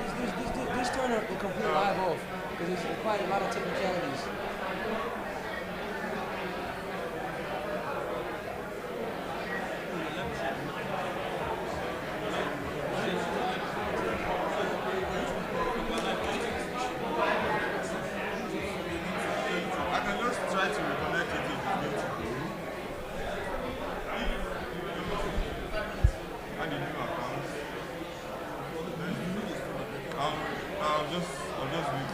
This turner will complete live off because it's quite a lot of technicalities. I can just try to reconnect it if it's good. And the new account. I'll just wait.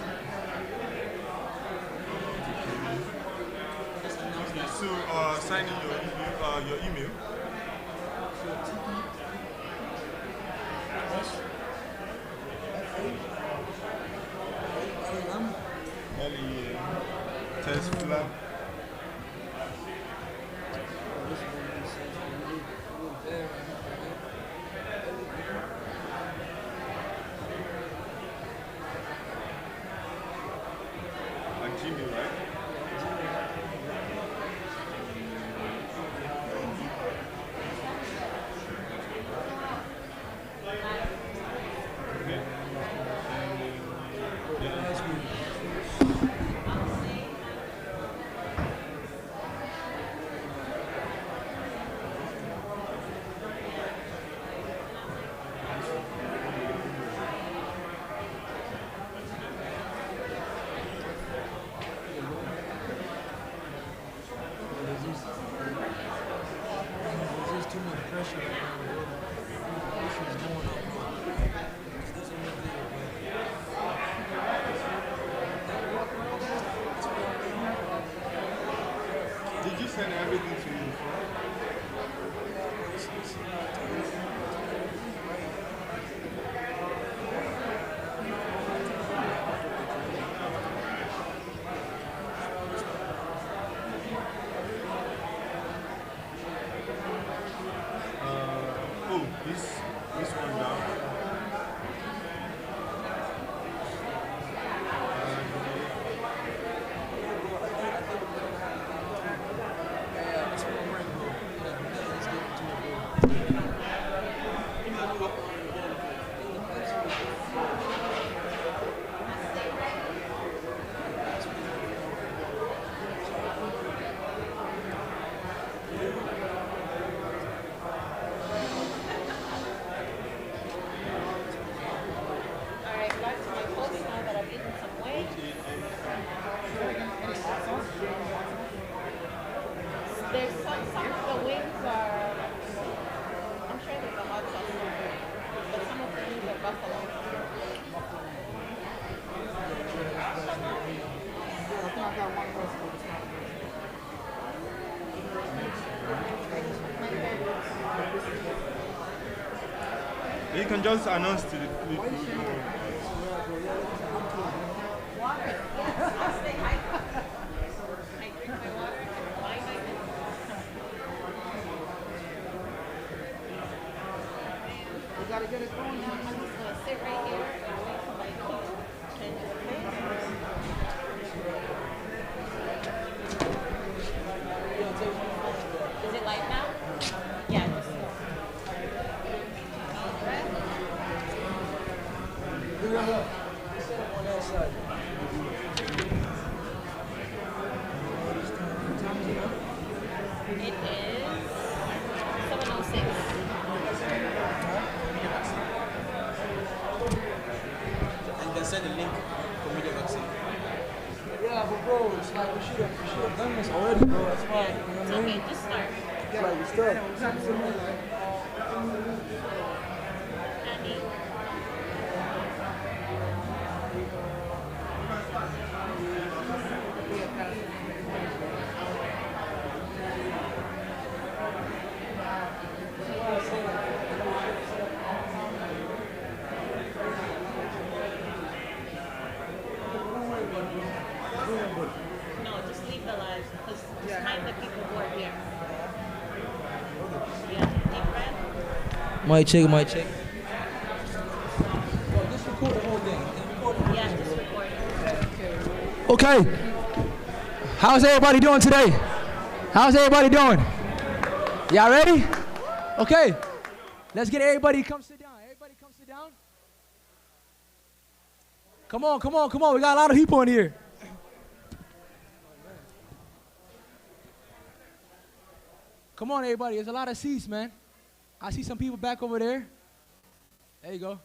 Okay, so sign in your email. Test flag. And Gmail, right? Okay. There's just too much pressure right now. Pressure is going up. This doesn't look good, Did you send everything to me before? Oh, this one down. Alright, back to my post now that I've eaten some wings. There's some of the wings are, I'm sure there's a hot sauce somewhere, but some of the wings are buffalo. I think I got one more for this one. You can just announce to the people. Water. Yes, I'll stay high. I drink my water and wine my milk. We gotta get it going now. I'm just gonna sit right here and wait for my cue. Can you please? Is it light now? Yeah, just go. Deep breath. Set up on that side. It is 7:06. And then send a link for media vaccine. Yeah, but bro, it's like we should have done this already, bro. That's why. You know It's what I mean? okay, just start. Yeah, like we stuck. Handy. No, just leave the live because just mind the people who are here. Yeah, deep breath. Mic check, mic check. Just record the whole thing. Yeah, just record. Okay. How's everybody doing today? How's everybody doing? Y'all ready? Okay. Let's get everybody come sit down. Everybody come sit down. Come on, come on, come on. We got a lot of people in here. Come on, everybody. There's a lot of seats, man. I see some people back over there. There you go.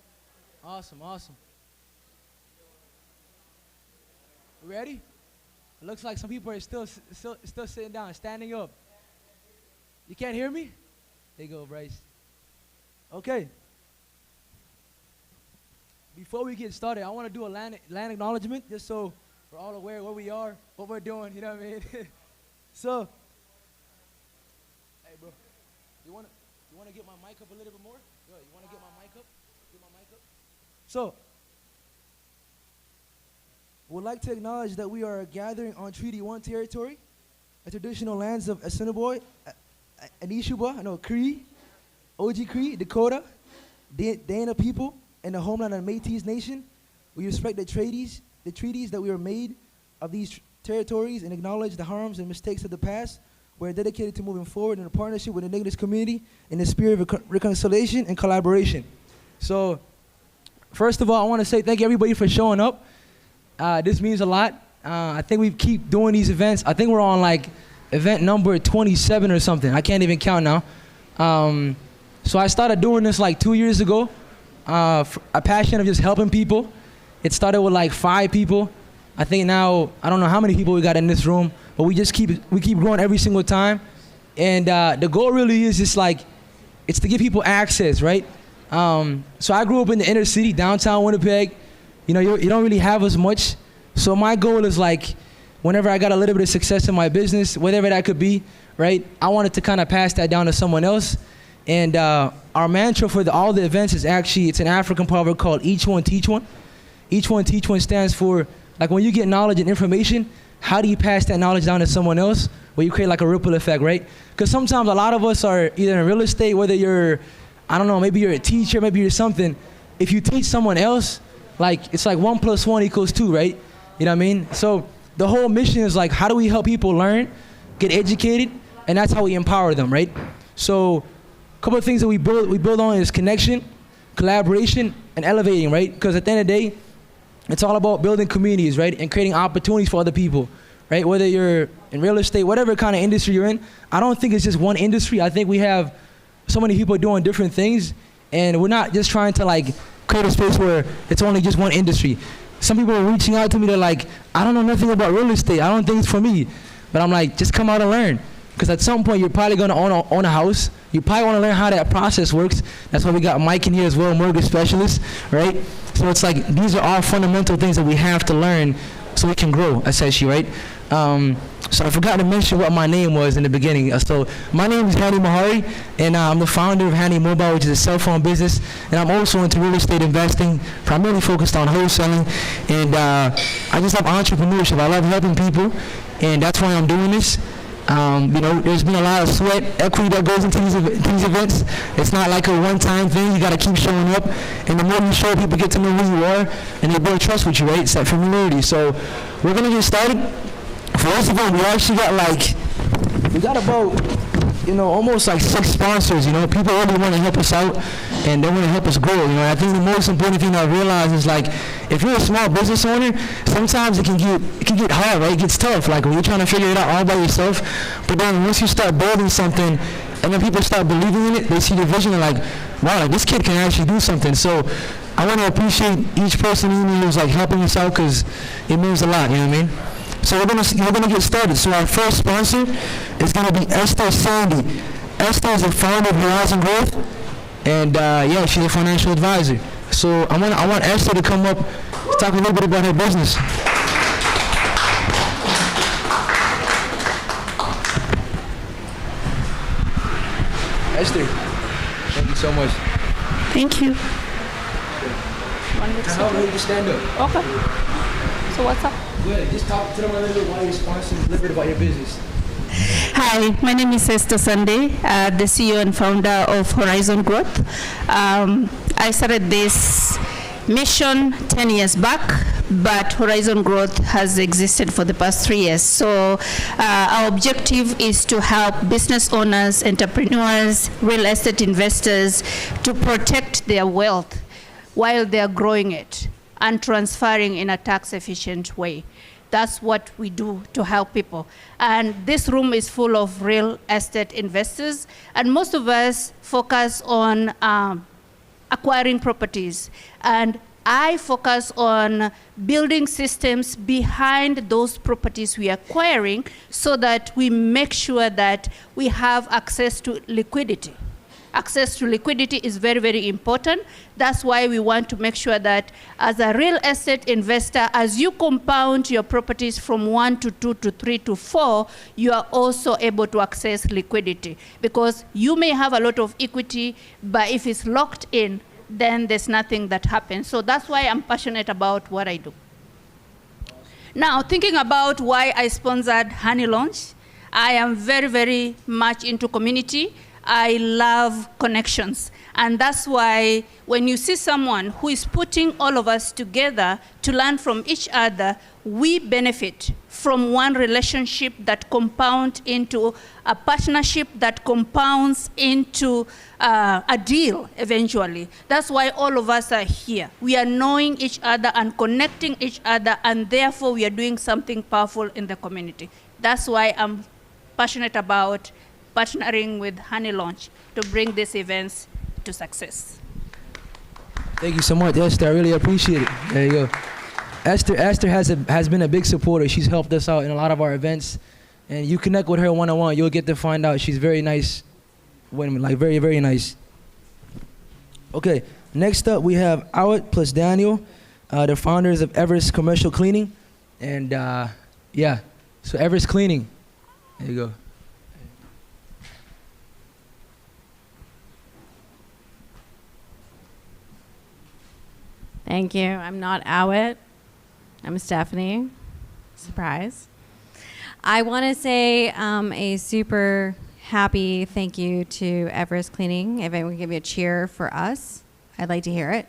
Awesome, awesome. We ready? It looks like some people are still sitting down, standing up. You can't hear me? There you go, Bryce. Okay. Before we get started, I want to do a land acknowledgement, just so we're all aware where we are, what we're doing, you know what I mean? So, hey, bro, you want to get my mic up a little bit more? Yo, you want to get my mic up? Get my mic up? So, we'd like to acknowledge that we are gathering on Treaty 1 territory, the traditional lands of Assiniboine, Anishinaabe, Cree, Oji Cree, Dakota, Dana people, and the homeland of Métis Nation. We respect the treaties that we were made of these territories and acknowledge the harms and mistakes of the past. We're dedicated to moving forward in a partnership with the Indigenous community in the spirit of reconciliation and collaboration. So, first of all, I want to say thank you everybody for showing up. This means a lot. I think we keep doing these events. I think we're on like event number 27 or something. I can't even count now. So I started doing this like 2 years ago. A passion of just helping people. It started with like 5 people. I think now, I don't know how many people we got in this room, but we keep growing every single time. And the goal really is just like, it's to give people access, right? So I grew up in the inner city, downtown Winnipeg. You know, you don't really have as much. So my goal is like, whenever I got a little bit of success in my business, whatever that could be, right? I wanted to kind of pass that down to someone else. And our mantra for all the events is actually, it's an African proverb called each one teach one. Each one teach one stands for, like when you get knowledge and information, how do you pass that knowledge down to someone else? Where you create like a ripple effect, right? Because sometimes a lot of us are either in real estate, whether you're, I don't know, maybe you're a teacher, maybe you're something. If you teach someone else, like it's like 1 + 1 = 2, right? You know what I mean? So the whole mission is like, how do we help people learn, get educated, and that's how we empower them, right? So couple of things that we build on is connection, collaboration, and elevating, right? Because at the end of the day, it's all about building communities, right? And creating opportunities for other people, right? Whether you're in real estate, whatever kind of industry you're in, I don't think it's just one industry. I think we have so many people doing different things, and we're not just trying to like create a space where it's only just one industry. Some people are reaching out to me, they're like, I don't know nothing about real estate. I don't think it's for me. But I'm like, just come out and learn. Because at some point, you're probably going to own a house. You probably want to learn how that process works. That's why we got Mike in here as well, mortgage specialist, right? So it's like, these are all fundamental things that we have to learn so we can grow, essentially, right? So I forgot to mention what my name was in the beginning. So my name is HANNY, and I'm the founder of HANNY Mobile, which is a cell phone business. And I'm also into real estate investing, primarily focused on wholesaling. And I just love entrepreneurship. I love helping people, and that's why I'm doing this. You know, there's been a lot of sweat equity that goes into these events. It's not like a one-time thing. You got to keep showing up, and the more you show, people get to know who you are, and they build trust with you, right? It's that familiarity. So we're gonna get started. First of all, we actually got about, you know, almost like 6 sponsors. You know, people really want to help us out, and they want to help us grow. You know, I think the most important thing I realize is like, if you're a small business owner, sometimes it can get hard, right? It gets tough, like when you're trying to figure it out all by yourself. But then once you start building something, and then people start believing in it, they see the vision and like, wow, like this kid can actually do something. So I want to appreciate each person who's like helping us out, because it means a lot. You know what I mean? So we're gonna get started. So our first sponsor is gonna be Esther Sandy. Esther is the founder of Horizon Growth, and yeah, she's a financial advisor. So I want Esther to come up to talk a little bit about her business. Esther, thank you so much. Thank you. How are you to stand up? Okay. So what's up? Good. Just talk to them a little bit about your sponsors, a little bit about your business. Hi, my name is Esther Sunday, the CEO and founder of Horizon Growth. I started this mission 10 years back, but Horizon Growth has existed for the past 3 years. So our objective is to help business owners, entrepreneurs, real estate investors to protect their wealth while they are growing it. and transferring in a tax-efficient way. That's what we do to help people. And this room is full of real estate investors, and most of us focus on acquiring properties. And I focus on building systems behind those properties we are acquiring so that we make sure that we have access to liquidity. Access to liquidity is very, very important. That's why we want to make sure that as a real estate investor, as you compound your properties from 1 to 2 to 3 to 4, you are also able to access liquidity. Because you may have a lot of equity, but if it's locked in, then there's nothing that happens. So that's why I'm passionate about what I do. Now, thinking about why I sponsored HANNY Launch, I am very, very much into community. I love connections. And that's why when you see someone who is putting all of us together to learn from each other, we benefit from one relationship that compounds into a partnership that compounds into a deal eventually. That's why all of us are here. We are knowing each other and connecting each other, and therefore we are doing something powerful in the community. That's why I'm passionate about partnering with HANNY Launch to bring these events to success. Thank you so much, Esther. I really appreciate it. There you go. Esther has been a big supporter. She's helped us out in a lot of our events. And you connect with her one-on-one, you'll get to find out she's very nice women, like very, very nice. Okay, next up we have Awit plus Daniel, the founders of Everest Commercial Cleaning. And yeah, so Everest Cleaning. There you go. Thank you. I'm not Awit. I'm Stephanie. Surprise. I want to say a super happy thank you to Everest Cleaning. If anyone can give me a cheer for us, I'd like to hear it.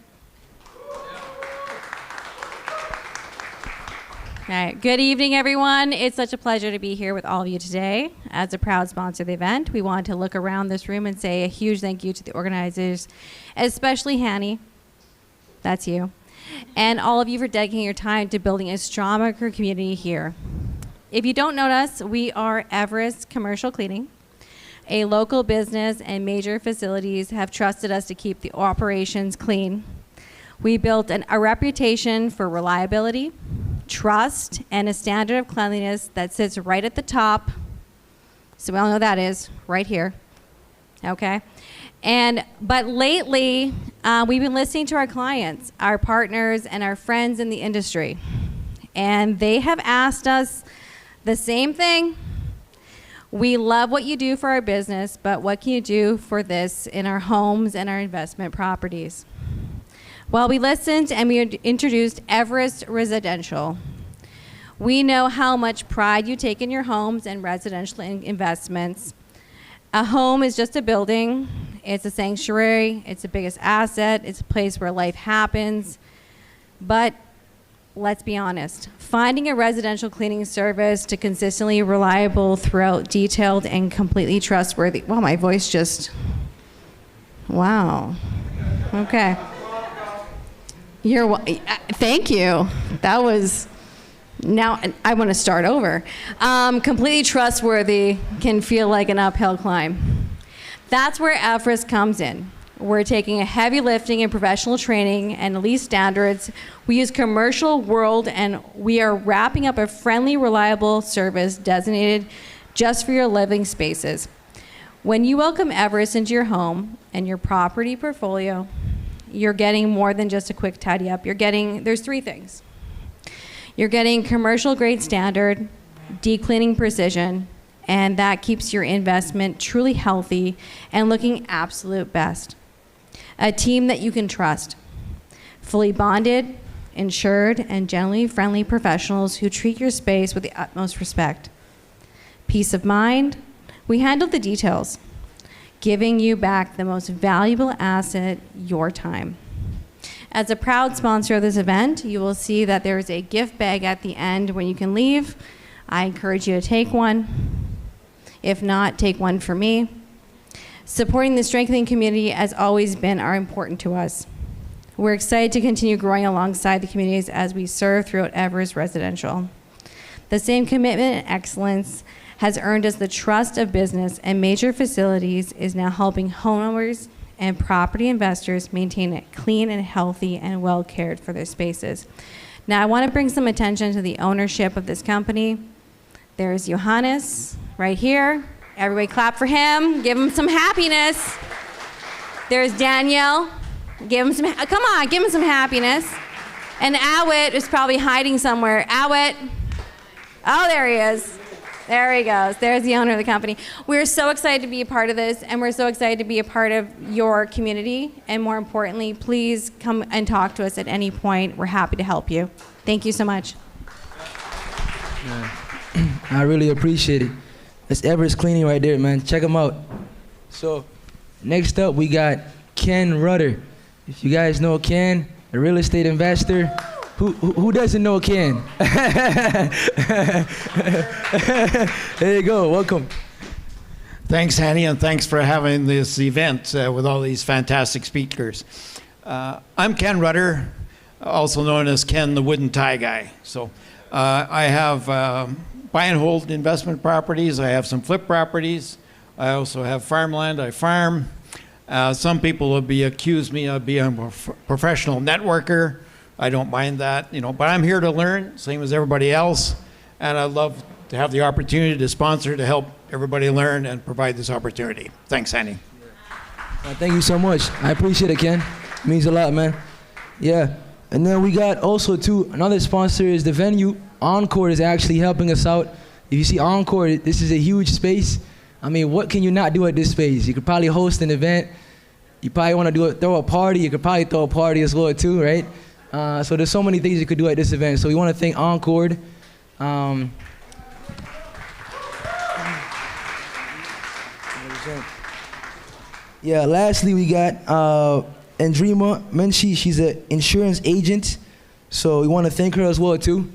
All right. Good evening, everyone. It's such a pleasure to be here with all of you today. As a proud sponsor of the event, we want to look around this room and say a huge thank you to the organizers, especially HANNY. That's you. And all of you for dedicating your time to building a stronger community here. If you don't know us, we are Everest Commercial Cleaning. A local business and major facilities have trusted us to keep the operations clean. We built a reputation for reliability, trust, and a standard of cleanliness that sits right at the top. So we all know that is right here. Okay? But lately, we've been listening to our clients, our partners, and our friends in the industry. And they have asked us the same thing. We love what you do for our business, but what can you do for this in our homes and our investment properties? Well, we listened and we introduced Everest Residential. We know how much pride you take in your homes and residential investments. A home is just a building. It's a sanctuary. It's the biggest asset. It's a place where life happens. But let's be honest. Finding a residential cleaning service to consistently reliable throughout, detailed, and completely trustworthy. Wow, my voice just, wow. Okay. Thank you. That was, now I want to start over. Completely trustworthy can feel like an uphill climb. That's where Everest comes in. We're taking a heavy lifting and professional training and elite standards. We use commercial world, and we are wrapping up a friendly, reliable service designated just for your living spaces. When you welcome Everest into your home and your property portfolio, you're getting more than just a quick tidy up. There's three things. You're getting commercial grade standard, deep cleaning precision, and that keeps your investment truly healthy and looking absolute best. A team that you can trust. Fully bonded, insured, and generally friendly professionals who treat your space with the utmost respect. Peace of mind. We handle the details, giving you back the most valuable asset, your time. As a proud sponsor of this event, you will see that there is a gift bag at the end when you can leave. I encourage you to take one. If not, take one for me. Supporting the strengthening community has always been important to us. We're excited to continue growing alongside the communities as we serve throughout Everest Residential. The same commitment and excellence has earned us the trust of business, and Major Facilities is now helping homeowners and property investors maintain it clean and healthy and well cared for their spaces. Now I want to bring some attention to the ownership of this company. There's Johannes right here. Everybody clap for him. Give him some happiness. There's Danielle. Give him some, come on, give him some happiness. And Awit is probably hiding somewhere. Awit. Oh, there he is. There he goes. There's the owner of the company. We're so excited to be a part of this, and we're so excited to be a part of your community. And more importantly, please come and talk to us at any point. We're happy to help you. Thank you so much. Yeah. I really appreciate it. That's Everest Cleaning right there, man. Check them out. So, next up, we got Ken Rudder. If you guys know Ken, a real estate investor. Who doesn't know Ken? There you go. Welcome. Thanks, HANNY, and thanks for having this event with all these fantastic speakers. I'm Ken Rudder, also known as Ken the Wooden Tie Guy. So I have buy and hold investment properties. I have some flip properties. I also have farmland. I farm. Some people will accuse me of being a professional networker. I don't mind that, but I'm here to learn, same as everybody else, and I'd love to have the opportunity to sponsor to help everybody learn and provide this opportunity. Thanks, HANNY. Thank you so much. I appreciate it, Ken. It means a lot, man. Yeah, and then we got also another sponsor is the venue. Encore is actually helping us out. If you see Encore, this is a huge space. I mean, what can you not do at this space? You could probably host an event. You probably want to throw a party. You could probably throw a party as well too, right? So there's so many things you could do at this event. So we want to thank Encore. Yeah, lastly we got Andrima Menchie. She's an insurance agent. So we want to thank her as well too.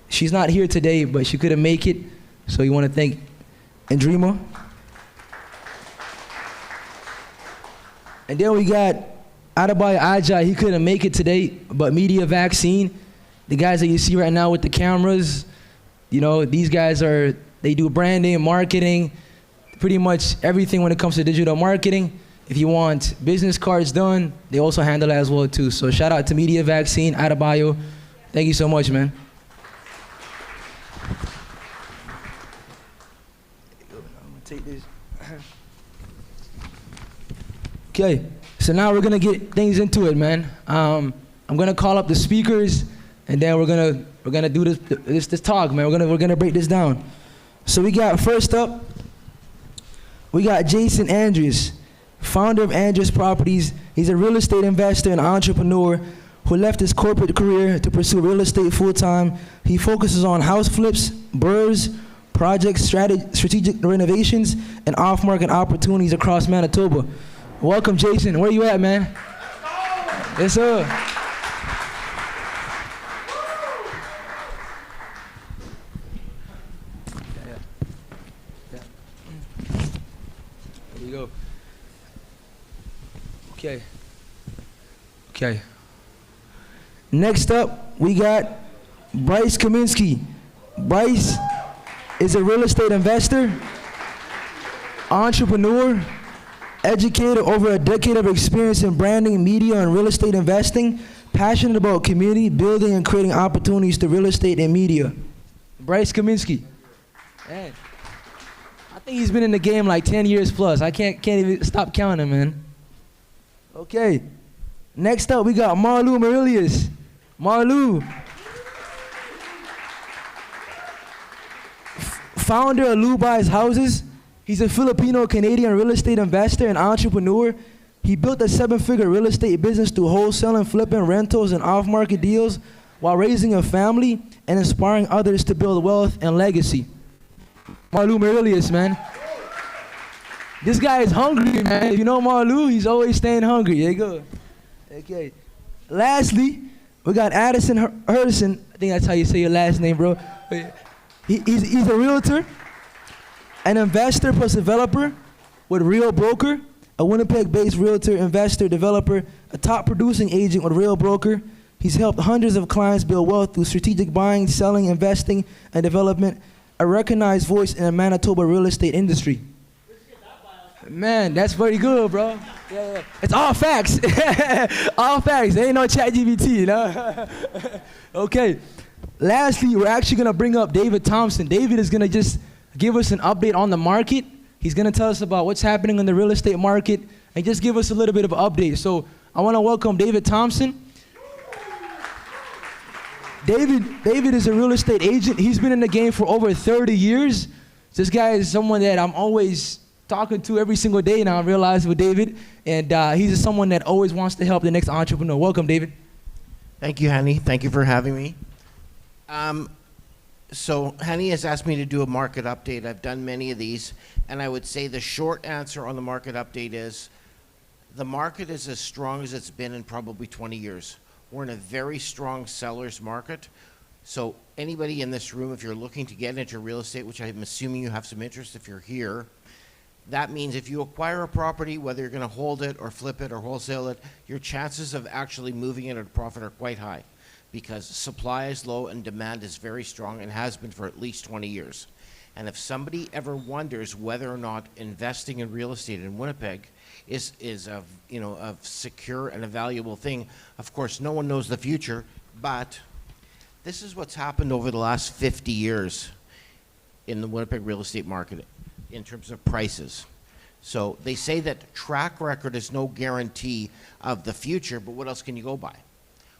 She's not here today, but she couldn't make it. So we want to thank Andrima. And then we got Adebayo Ajay. He couldn't make it today, but Media Vaccine, the guys that you see right now with the cameras, these guys they do branding, marketing, pretty much everything when it comes to digital marketing. If you want business cards done, they also handle that as well too. So shout out to Media Vaccine, Adebayo. Thank you so much, man. Take this. Okay, so now we're gonna get things into it, man. I'm gonna call up the speakers, and then we're gonna do this talk, man. We're gonna break this down. So we got first up, we got Jason Andrews, founder of Andrews Properties. He's a real estate investor and entrepreneur who left his corporate career to pursue real estate full-time. He focuses on house flips, burrs, projects, strategic renovations, and off-market opportunities across Manitoba. Welcome, Jason. Where you at, man? Yes, sir. There you go. Okay. Next up, we got Bryce Kaminsky. Bryce is a real estate investor, entrepreneur, educator, over a decade of experience in branding, media, and real estate investing, passionate about community building and creating opportunities to real estate and media. Bryce Kaminsky. Man, I think he's been in the game like 10 years plus. I can't even stop counting, man. Okay. Next up, we got Marlou Maurelius. Marlou. Founder of Lou Buys Houses. He's a Filipino-Canadian real estate investor and entrepreneur. He built a 7-figure real estate business through wholesaling, flipping, rentals, and off-market deals while raising a family and inspiring others to build wealth and legacy. Marlou Maurelius, man. This guy is hungry, man. If you know Marlou, he's always staying hungry. There you go. Okay. Lastly, we got Addison Herdison. I think that's how you say your last name, bro. He's a realtor, an investor plus developer with Real Broker, a Winnipeg-based realtor, investor, developer, a top producing agent with Real Broker. He's helped hundreds of clients build wealth through strategic buying, selling, investing, and development, a recognized voice in the Manitoba real estate industry. Man, that's very good, bro. Yeah. It's all facts. All facts. There ain't no chat GBT, you know? Okay. Lastly, we're actually going to bring up David Thompson. David is going to just give us an update on the market. He's going to tell us about what's happening in the real estate market and just give us a little bit of an update. So I want to welcome David Thompson. David is a real estate agent. He's been in the game for over 30 years. This guy is someone that I'm always talking to every single day now, I realize, with David. And he's just someone that always wants to help the next entrepreneur. Welcome, David. Thank you, HANNY. Thank you for having me. So HANNY has asked me to do a market update. I've done many of these, and I would say the short answer on the market update is the market is as strong as it's been in probably 20 years. We're in a very strong seller's market. So anybody in this room, if you're looking to get into real estate, which I'm assuming you have some interest if you're here, that means if you acquire a property, whether you're going to hold it or flip it or wholesale it, your chances of actually moving it at a profit are quite high because supply is low and demand is very strong and has been for at least 20 years. And if somebody ever wonders whether or not investing in real estate in Winnipeg is a secure and a valuable thing, of course, no one knows the future, but this is what's happened over the last 50 years in the Winnipeg real estate market in terms of prices. So they say that track record is no guarantee of the future, but what else can you go by?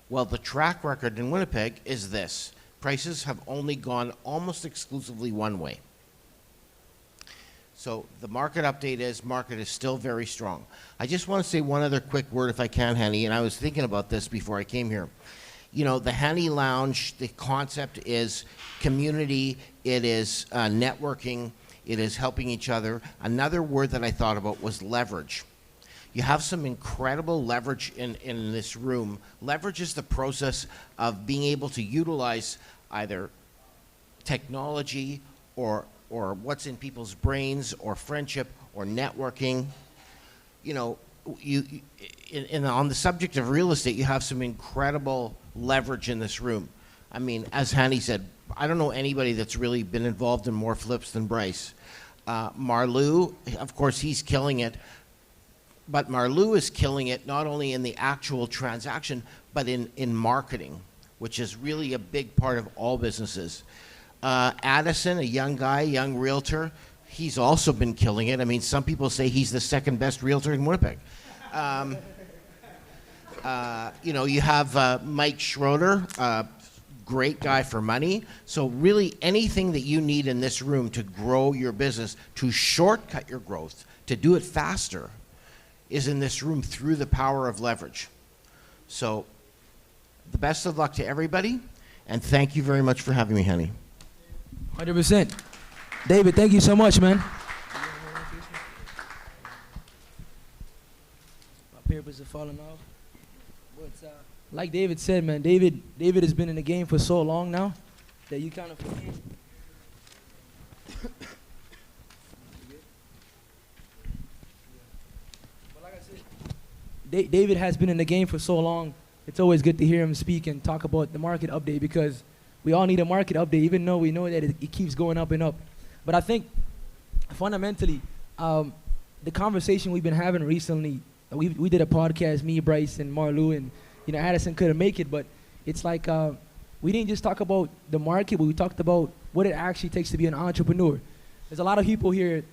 Well, the track record in Winnipeg is this. Prices have only gone almost exclusively one way. So the market update is, market is still very strong. I just want to say one other quick word if I can, HANNY, and I was thinking about this before I came here. You know, the HANNY Lounge, the concept is community, it is networking, it is helping each other. Another word that I thought about was leverage. You have some incredible leverage in this room. Leverage is the process of being able to utilize either technology or what's in people's brains or friendship or networking. You know, on the subject of real estate, you have some incredible leverage in this room. I mean, as HANNY said, I don't know anybody that's really been involved in more flips than Bryce. Marlou, of course, he's killing it. But Marlou is killing it not only in the actual transaction, but in marketing, which is really a big part of all businesses. Addison, a young guy, young realtor, he's also been killing it. I mean, some people say he's the second best realtor in Winnipeg. You know, you have Mike Schroeder, great guy for money. So really anything that you need in this room to grow your business, to shortcut your growth, to do it faster, is in this room through the power of leverage. So the best of luck to everybody, and thank you very much for having me, HANNY. 100%. David, thank you so much, man. My papers are falling off. But like David said, man, David has been in the game for so long now that you kind of forget. But like I said, David has been in the game for so long. It's always good to hear him speak and talk about the market update because we all need a market update, even though we know that it keeps going up and up. But I think fundamentally, the conversation we've been having recently, we did a podcast, me, Bryce, and Marlou, and you know, Addison couldn't make it, but it's like we didn't just talk about the market, but we talked about what it actually takes to be an entrepreneur. There's a lot of people here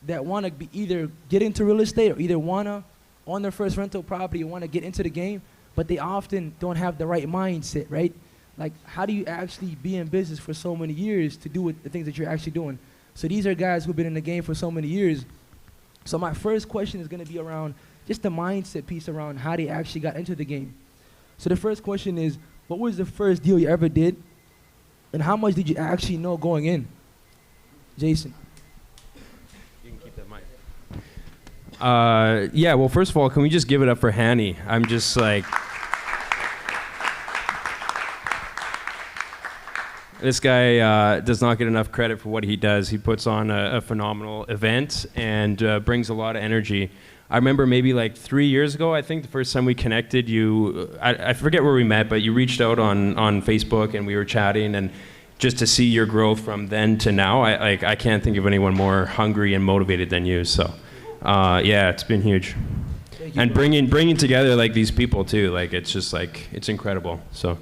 that want to be either get into real estate or either want to own their first rental property or want to get into the game, but they often don't have the right mindset, right? Like, how do you actually be in business for so many years to do the things that you're actually doing? So these are guys who've been in the game for so many years. So my first question is going to be around just the mindset piece around how they actually got into the game. So the first question is, what was the first deal you ever did? And how much did you actually know going in? Jason. You can keep that mic. Yeah, well, first of all, can we just give it up for HANNY? I'm just like... This guy does not get enough credit for what he does. He puts on a phenomenal event and brings a lot of energy. I remember maybe like 3 years ago, I think the first time we connected, I forget where we met, but you reached out on Facebook and we were chatting, and just to see your growth from then to now, I can't think of anyone more hungry and motivated than you. So, yeah, it's been huge. And bringing together like these people too, like it's just like, it's incredible. So,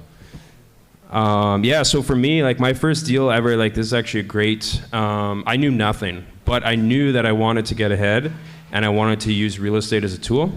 yeah, so for me, like my first deal ever, like this is actually a great, I knew nothing, but I knew that I wanted to get ahead and I wanted to use real estate as a tool.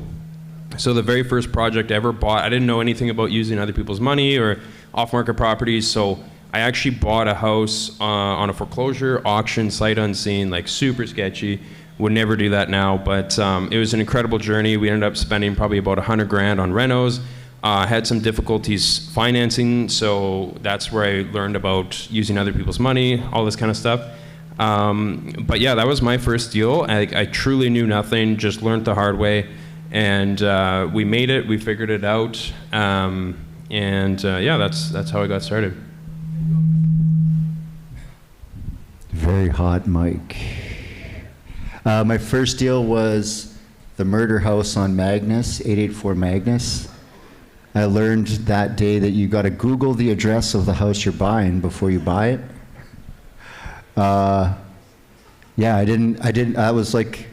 So the very first project I ever bought, I didn't know anything about using other people's money or off-market properties, so I actually bought a house on a foreclosure auction, sight unseen, like super sketchy. Would never do that now, but it was an incredible journey. We ended up spending probably about $100,000 on renos. Had some difficulties financing, so that's where I learned about using other people's money, all this kind of stuff. But yeah, that was my first deal. I truly knew nothing, just learned the hard way, and we made it. We figured it out, and yeah, that's how I got started. Very hot mic. My first deal was the murder house on Magnus, 884 Magnus. I learned that day that you got to Google the address of the house you're buying before you buy it. Yeah, I didn't, I was like,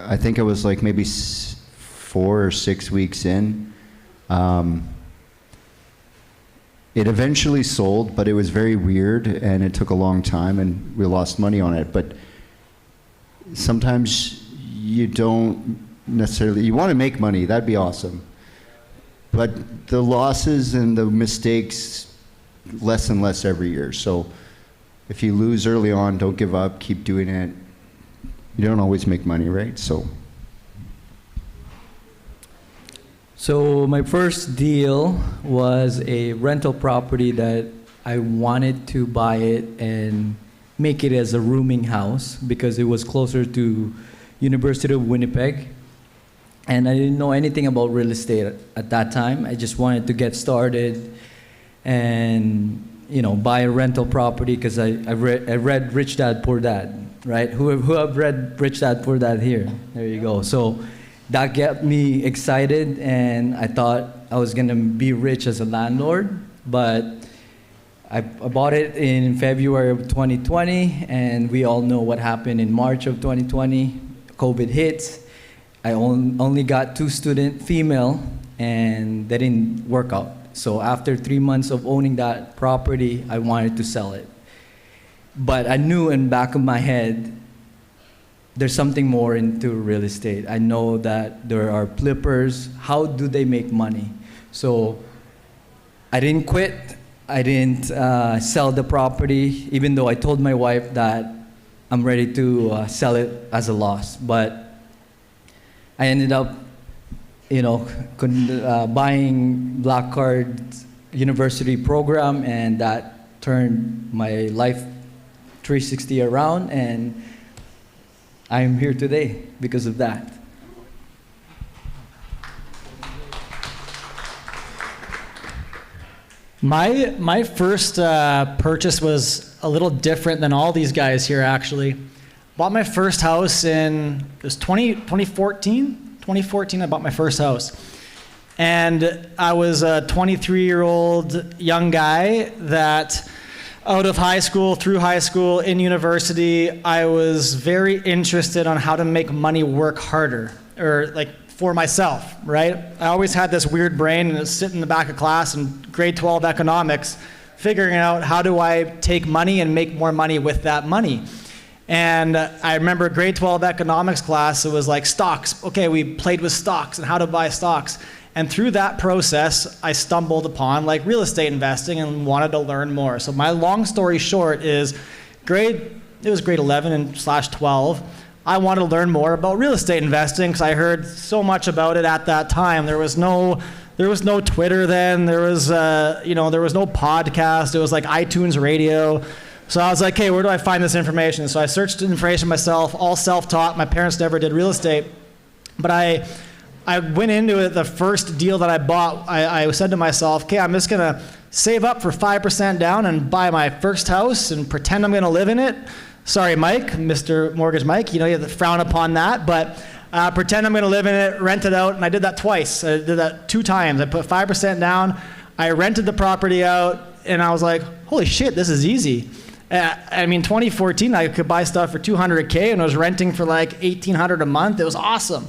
I think it was like maybe 4 or 6 weeks in. It eventually sold, but it was very weird and it took a long time and we lost money on it. But sometimes you don't necessarily, you want to make money, that'd be awesome. But the losses and the mistakes less and less every year. So if you lose early on, don't give up, keep doing it. You don't always make money, right? So my first deal was a rental property that I wanted to buy it and make it as a rooming house because it was closer to University of Winnipeg. And I didn't know anything about real estate at that time. I just wanted to get started and, you know, buy a rental property because I read Rich Dad Poor Dad, right? Who have read Rich Dad Poor Dad here? There you go. So that got me excited and I thought I was gonna be rich as a landlord, but I bought it in February of 2020 and we all know what happened in March of 2020. COVID hit. I only got 2 student female and they didn't work out. So after 3 months of owning that property, I wanted to sell it. But I knew in the back of my head, there's something more into real estate. I know that there are flippers. How do they make money? So I didn't quit. I didn't sell the property, even though I told my wife that I'm ready to sell it as a loss. But I ended up, you know, buying Black Card University program, and that turned my life 360 around, and I'm here today because of that. My first purchase was a little different than all these guys here, actually. Bought my first house it was 2014? 2014, I bought my first house. And I was a 23-year-old young guy that out of high school, through high school, in university, I was very interested on how to make money work harder, or like for myself, right? I always had this weird brain and sit in the back of class in grade 12 economics, figuring out how do I take money and make more money with that money. And I remember grade 12 economics class, it was like stocks. Okay, we played with stocks and how to buy stocks. And through that process, I stumbled upon like real estate investing and wanted to learn more. So my long story short is it was grade 11 and /12. I wanted to learn more about real estate investing because I heard so much about it at that time. There was no Twitter then. There was no podcast. It was like iTunes Radio. So I was like, hey, where do I find this information? So I searched information myself, all self-taught. My parents never did real estate. But I went into it, the first deal that I bought, I said to myself, okay, I'm just going to save up for 5% down and buy my first house and pretend I'm going to live in it. Sorry, Mike, Mr. Mortgage Mike, you have to frown upon that. But pretend I'm going to live in it, rent it out, and I did that twice. I did that 2 times. I put 5% down, I rented the property out, and I was like, holy shit, this is easy. I mean, 2014, I could buy stuff for $200K, and I was renting for like $1,800 a month. It was awesome.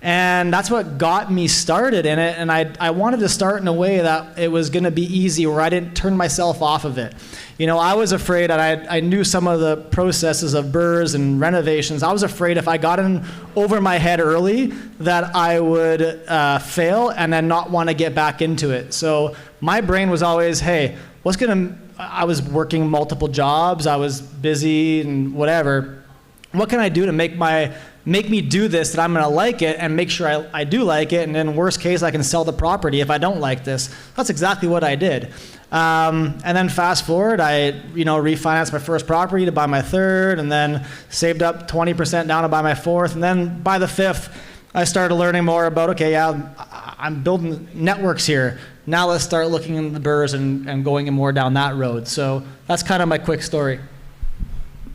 And that's what got me started in it, and I wanted to start in a way that it was going to be easy, where I didn't turn myself off of it. You know, I was afraid, and I knew some of the processes of BRRRRs and renovations. I was afraid if I got in over my head early that I would fail and then not want to get back into it. So my brain was always, hey, I was working multiple jobs, I was busy and whatever. What can I do to make me do this, that I'm going to like it and make sure I do like it, and in worst case I can sell the property if I don't like this. That's exactly what I did. And then fast forward, I refinanced my first property to buy my third, and then saved up 20% down to buy my fourth, and then by the fifth I started learning more about, okay, yeah, I'm building networks here. Now let's start looking into the BRRRRs and going more down that road. So that's kind of my quick story.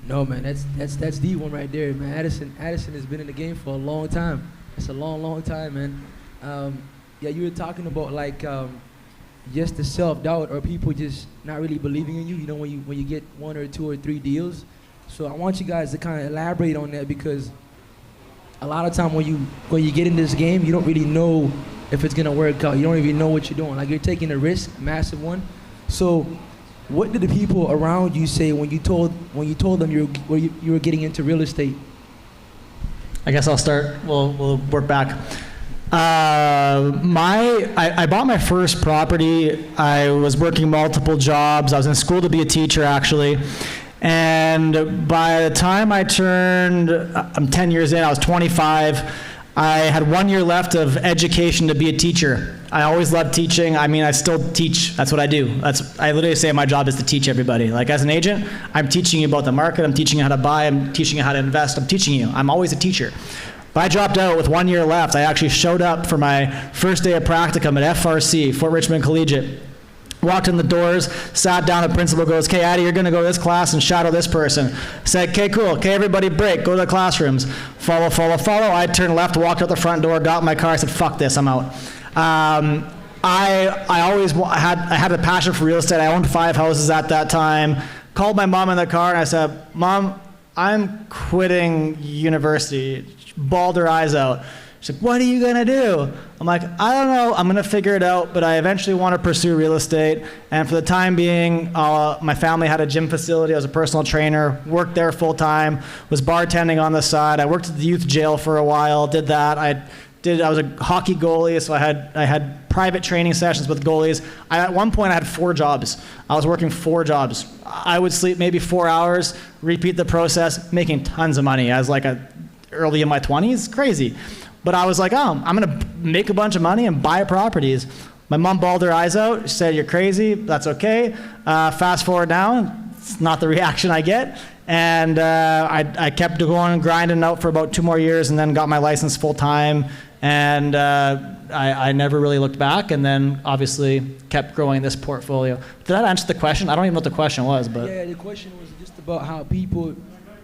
No, man, that's the one right there, man. Addison has been in the game for a long time. It's a long time, man. Yeah, you were talking about like just the self-doubt or people just not really believing in you. You know, when you get 1 or 2 or 3 deals. So I want you guys to kind of elaborate on that, because a lot of time when you get in this game, you don't really know if it's gonna work out. You don't even know what you're doing. Like, you're taking a risk, massive one. So what did the people around you say when you told them you were getting into real estate? I guess I'll start. We'll work back. I bought my first property. I was working multiple jobs. I was in school to be a teacher, actually. And by the time I'm 10 years in, I was 25. I had 1 year left of education to be a teacher. I always loved teaching. I mean, I still teach. That's what I do. I literally say my job is to teach everybody. Like, as an agent, I'm teaching you about the market. I'm teaching you how to buy. I'm teaching you how to invest. I'm teaching you. I'm always a teacher. But I dropped out with 1 year left. I actually showed up for my first day of practicum at FRC, Fort Richmond Collegiate. Walked in the doors, sat down, the principal goes, okay, Addy, you're gonna go to this class and shadow this person. Said, okay, cool, okay, everybody break, go to the classrooms. Follow. I turned left, walked out the front door, got in my car, I said, fuck this, I'm out. I always had a passion for real estate. I owned 5 houses at that time. Called my mom in the car and I said, Mom, I'm quitting university. She bawled her eyes out. She's like, what are you gonna do? I'm like, I don't know, I'm gonna figure it out, but I eventually want to pursue real estate. And for the time being, my family had a gym facility. I was a personal trainer, worked there full time, was bartending on the side. I worked at the youth jail for a while, did that. I was a hockey goalie, so I had private training sessions with goalies. At one point I had 4 jobs. I was working 4 jobs. I would sleep maybe 4 hours, repeat the process, making tons of money as like early in my 20s, crazy. But I was like, oh, I'm gonna make a bunch of money and buy properties. My mom bawled her eyes out. She said, you're crazy, that's okay. Fast forward now, it's not the reaction I get. And I kept going and grinding out for about 2 more years and then got my license full time. And I never really looked back, and then obviously kept growing this portfolio. Did that answer the question? I don't even know what the question was, but. Yeah, the question was just about how people,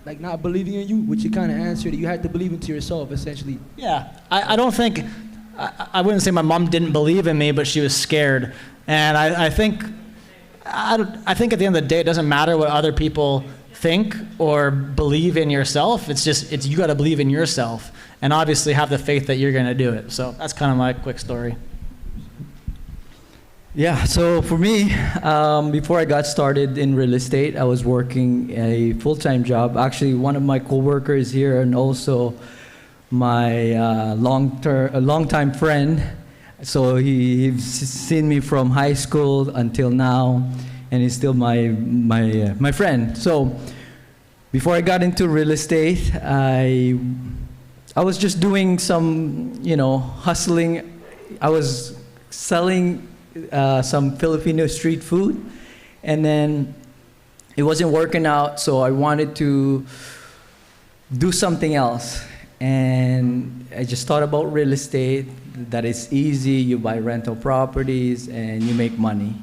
like, not believing in you, which you kind of answered. You had to believe into yourself, essentially. Yeah, I don't think, I wouldn't say my mom didn't believe in me, but she was scared. And I think at the end of the day, it doesn't matter what other people think or believe in yourself. It's you got to believe in yourself, and obviously have the faith that you're going to do it. So that's kind of my quick story. Yeah, so for me, before I got started in real estate, I was working a full-time job. Actually, one of my coworkers here and also my long-time friend. So he's seen me from high school until now, and he's still my friend. So before I got into real estate, I was just doing some, hustling. I was selling some Filipino street food, and then it wasn't working out, so I wanted to do something else. And I just thought about real estate, that it's easy, you buy rental properties and you make money.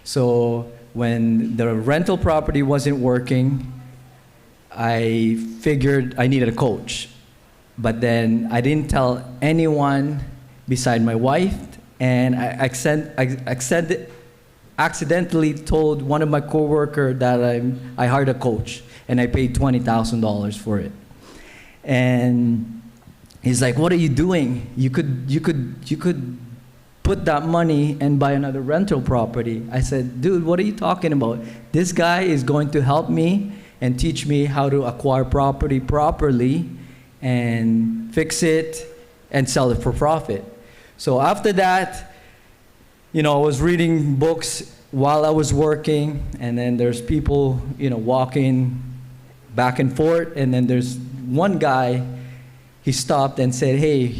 So when the rental property wasn't working, I figured I needed a coach. But then I didn't tell anyone beside my wife, and I accidentally told one of my coworkers that I hired a coach, and I paid $20,000 for it. And he's like, "What are you doing? You could put that money and buy another rental property." I said, "Dude, what are you talking about? This guy is going to help me and teach me how to acquire property properly and fix it and sell it for profit." So after that, I was reading books while I was working, and then there's people, walking back and forth, and then there's one guy, he stopped and said, "Hey,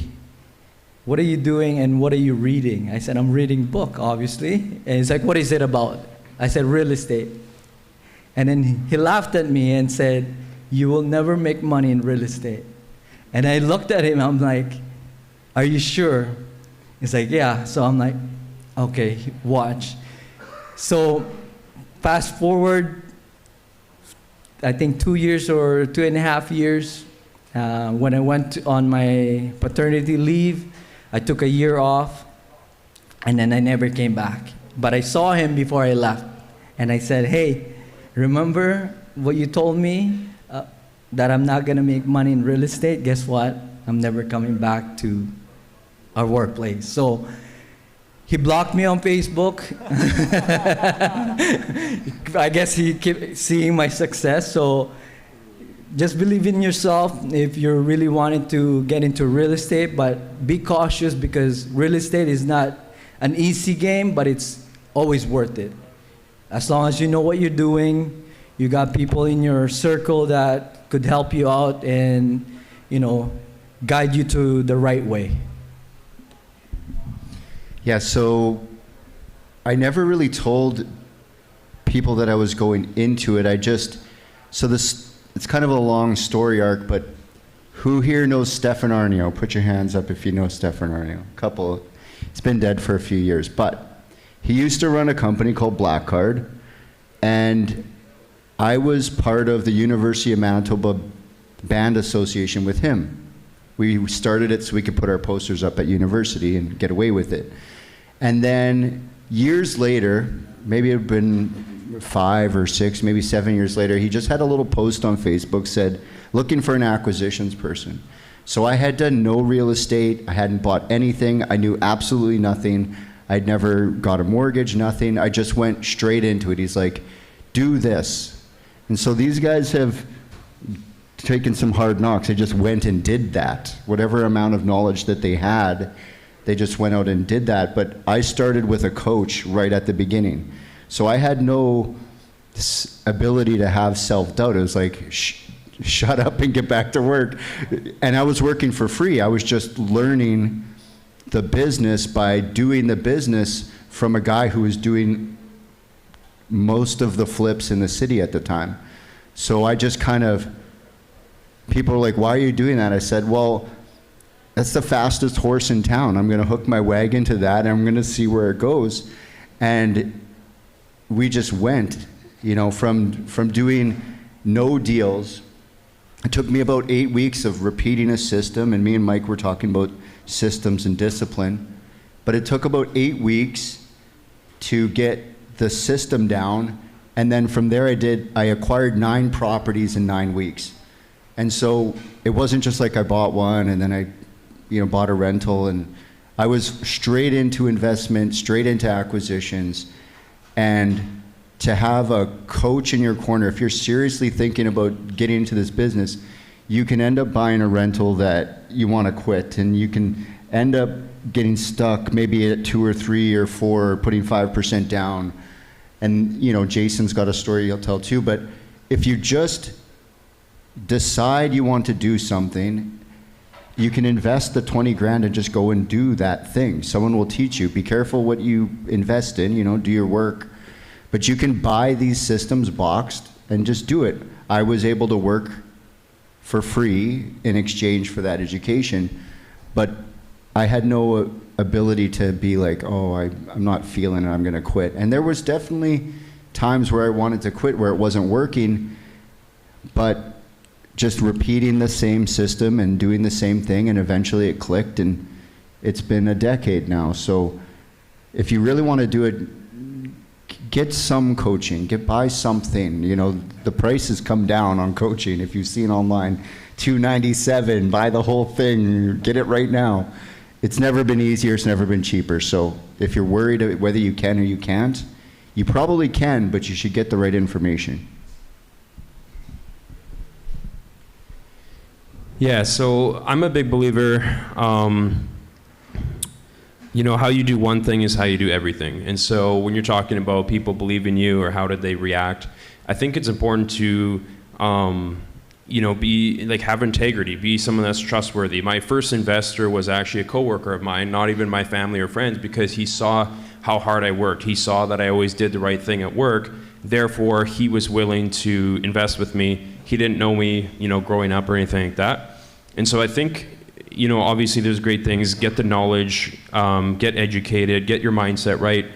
what are you doing and what are you reading?" I said, "I'm reading book, obviously." And he's like, "What is it about?" I said, "Real estate." And then he laughed at me and said, "You will never make money in real estate." And I looked at him, I'm like, "Are you sure?" He's like, "Yeah." So I'm like, "Okay, watch." So fast forward, I think 2 years or 2.5 years, when I went on my paternity leave, I took a year off, and then I never came back. But I saw him before I left, and I said, "Hey, remember what you told me, that I'm not going to make money in real estate? Guess what? I'm never coming back to our workplace." So he blocked me on Facebook. I guess he kept seeing my success. So just believe in yourself if you're really wanting to get into real estate, but be cautious because real estate is not an easy game, but it's always worth it. As long as you know what you're doing, you got people in your circle that could help you out and, guide you to the right way. Yeah, so I never really told people that I was going into it. It's kind of a long story arc, but who here knows Stefan Arnio? Put your hands up if you know Stefan Arnio. A couple. He's been dead for a few years, but he used to run a company called Black Card, and I was part of the University of Manitoba Band Association with him. We started it so we could put our posters up at university and get away with it. And then years later, maybe it had been 5 or 6, maybe 7 years later, he just had a little post on Facebook, said, "Looking for an acquisitions person." So I had done no real estate. I hadn't bought anything. I knew absolutely nothing. I'd never got a mortgage, nothing. I just went straight into it. He's like, "Do this." And so these guys have taken some hard knocks. They just went and did that. Whatever amount of knowledge that they had, they just went out and did that. But I started with a coach right at the beginning. So I had no ability to have self-doubt. It was like, shut up and get back to work. And I was working for free. I was just learning the business by doing the business from a guy who was doing most of the flips in the city at the time. So I just kind of, people were like, "Why are you doing that?" I said, "Well, that's the fastest horse in town. I'm going to hook my wagon to that, and I'm going to see where it goes." And we just went, from doing no deals. It took me about 8 weeks of repeating a system, and me and Mike were talking about systems and discipline. But it took about 8 weeks to get the system down, and then from there I acquired 9 properties in 9 weeks. And so it wasn't just like I bought one and then I bought a rental, and I was straight into investment, straight into acquisitions. And to have a coach in your corner, if you're seriously thinking about getting into this business, you can end up buying a rental that you want to quit, and you can end up getting stuck maybe at 2 or 3 or 4, putting 5% down. And Jason's got a story he'll tell too, but if you just decide you want to do something, you can invest the 20 grand and just go and do that thing. Someone will teach you. Be careful what you invest in, do your work. But you can buy these systems boxed and just do it. I was able to work for free in exchange for that education, but I had no ability to be like, "Oh, I'm not feeling it, I'm going to quit." And there was definitely times where I wanted to quit, where it wasn't working, but just repeating the same system and doing the same thing, and eventually it clicked, and it's been a decade now. So if you really want to do it, get some coaching, buy something. You know, the price has come down on coaching. If you've seen online, $297, buy the whole thing, get it right now. It's never been easier, it's never been cheaper. So if you're worried whether you can or you can't, you probably can, but you should get the right information. Yeah, so I'm a big believer, you know, how you do one thing is how you do everything. And so when you're talking about people believe in you or how did they react, I think it's important to, you know, have integrity, be someone that's trustworthy. My first investor was actually a coworker of mine, not even my family or friends, because he saw how hard I worked. He saw that I always did the right thing at work. Therefore, he was willing to invest with me. He didn't know me, you know, growing up or anything like that. And so I think, you know, obviously there's great things. Get the knowledge, get educated, get your mindset right.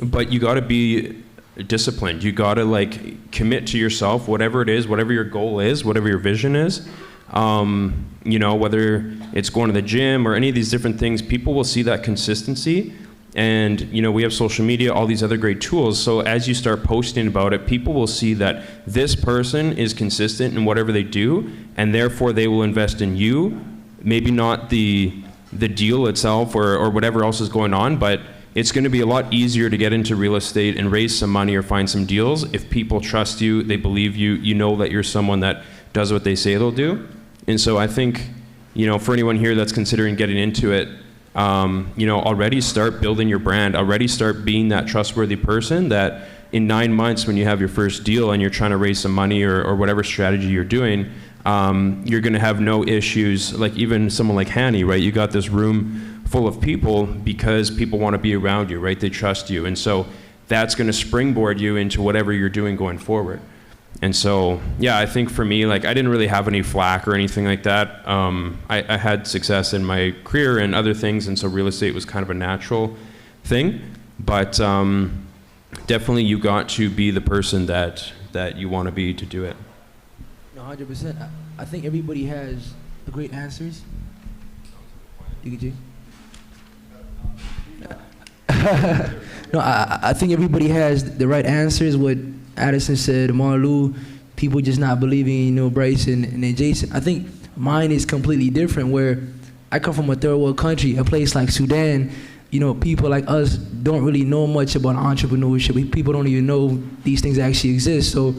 But you got to be disciplined. You got to like commit to yourself, whatever it is, whatever your goal is, whatever your vision is. You know, whether it's going to the gym or any of these different things, people will see that consistency. And, you know, we have social media, all these other great tools. So as you start posting about it, people will see that this person is consistent in whatever they do, and therefore they will invest in you. Maybe not the deal itself or whatever else is going on, but it's going to be a lot easier to get into real estate and raise some money or find some deals if people trust you, they believe you, you know that you're someone that does what they say they'll do. And so I think, you know, for anyone here that's considering getting into it, you know, already start building your brand, already start being that trustworthy person that in 9 months when you have your first deal and you're trying to raise some money or whatever strategy you're doing, you're going to have no issues. Like even someone like HANNY, right? You got this room full of people because people want to be around you, right? They trust you. And so that's going to springboard you into whatever you're doing going forward. And so, yeah, I think for me, like I didn't really have any flack or anything like that. I had success in my career and other things, and so real estate was kind of a natural thing. But definitely you got to be the person that you want to be to do it. No, 100%. I think everybody has great answers. You can No, I think everybody has the right answers. What Addison said, Marlou, people just not believing, you know, Bryce and then Jason. I think mine is completely different, where I come from a third world country, a place like Sudan. You know, people like us don't really know much about entrepreneurship. People don't even know these things actually exist. So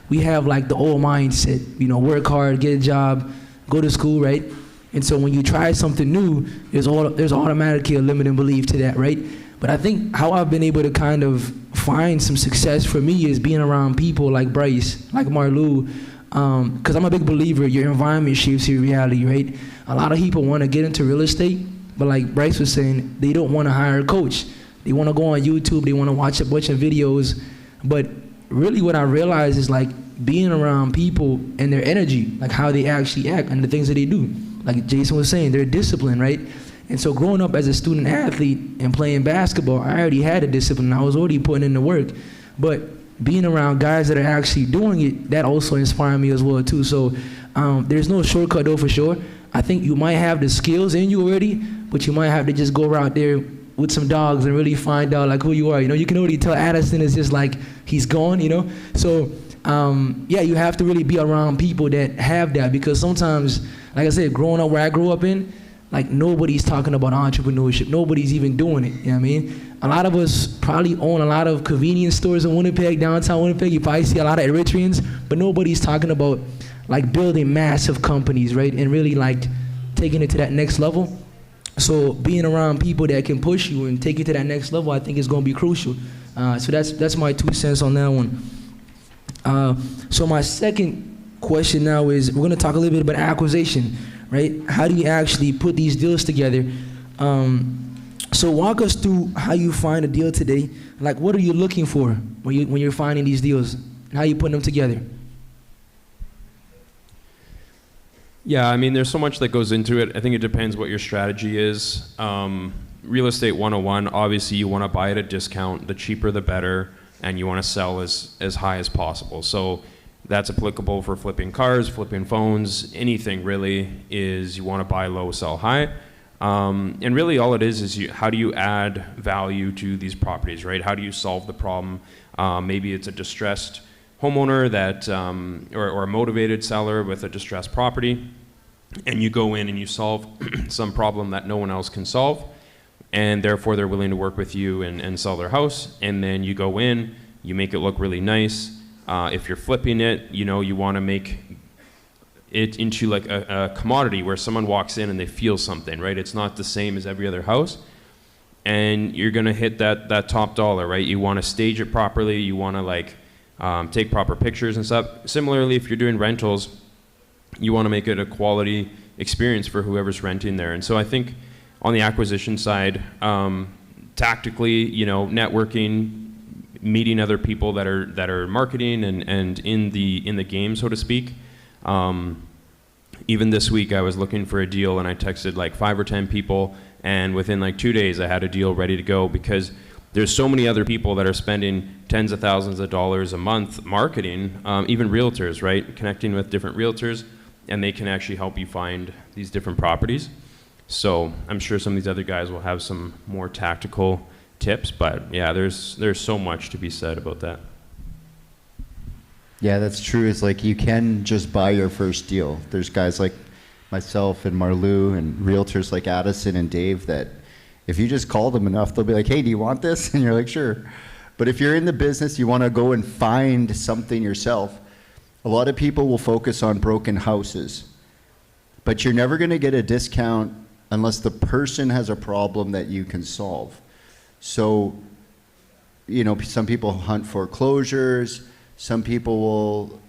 we have like the old mindset, you know, work hard, get a job, go to school, right? And so when you try something new, there's automatically a limiting belief to that, right? But I think how I've been able to kind of find some success for me is being around people like Bryce, like Marlou, because I'm a big believer your environment shapes your reality, right? A lot of people want to get into real estate, but like Bryce was saying, they don't want to hire a coach. They want to go on YouTube, they want to watch a bunch of videos. But really what I realized is like being around people and their energy, like how they actually act and the things that they do. Like Jason was saying, they're disciplined, right? And so growing up as a student athlete and playing basketball, I already had a discipline. I was already putting in the work. But being around guys that are actually doing it, that also inspired me as well too. So there's no shortcut though for sure. I think you might have the skills in you already, but you might have to just go out there with some dogs and really find out like who you are. You know, you can already tell Addison is just like, he's gone, you know? So yeah, you have to really be around people that have that, because sometimes, like I said, growing up where I grew up in, like nobody's talking about entrepreneurship. Nobody's even doing it, you know what I mean? A lot of us probably own a lot of convenience stores in Winnipeg, downtown Winnipeg. You probably see a lot of Eritreans, but nobody's talking about like building massive companies, right? And really like taking it to that next level. So being around people that can push you and take you to that next level, I think is gonna be crucial. So that's my 2 cents on that one. So my second question now is, we're gonna talk a little bit about acquisition, right? How do you actually put these deals together? So walk us through how you find a deal today. Like, what are you looking for when you're finding these deals? And how you putting them together? Yeah, I mean, there's so much that goes into it. I think it depends what your strategy is. Real estate 101, obviously you want to buy at a discount. The cheaper, the better. And you want to sell as high as possible. So That's applicable for flipping cars, flipping phones, anything really. Is you want to buy low, sell high. And really all it is how do you add value to these properties, right? How do you solve the problem? Maybe it's a distressed homeowner that, or a motivated seller with a distressed property, and you go in and you solve some problem that no one else can solve, and therefore they're willing to work with you and sell their house. And then you go in, you make it look really nice. If you're flipping it, you want to make it into like a commodity where someone walks in and they feel something, right? It's not the same as every other house. And you're going to hit that top dollar, right? You want to stage it properly. You want to take proper pictures and stuff. Similarly, if you're doing rentals, you want to make it a quality experience for whoever's renting there. And so I think on the acquisition side, tactically, networking, meeting other people that are marketing and in the game, so to speak. Even this week I was looking for a deal and I texted like 5 or 10 people, and within like 2 days I had a deal ready to go, because there's so many other people that are spending tens of thousands of dollars a month marketing, even realtors, right? Connecting with different realtors, and they can actually help you find these different properties. So I'm sure some of these other guys will have some more tactical tips, but yeah, there's so much to be said about that. Yeah, that's true. It's like you can just buy your first deal. There's guys like myself and Marlou and realtors like Addison and Dave that if you just call them enough, they'll be like, hey, do you want this? And you're like, sure. But if you're in the business, you want to go and find something yourself. A lot of people will focus on broken houses, but you're never going to get a discount unless the person has a problem that you can solve. So, some people hunt foreclosures. Some people will,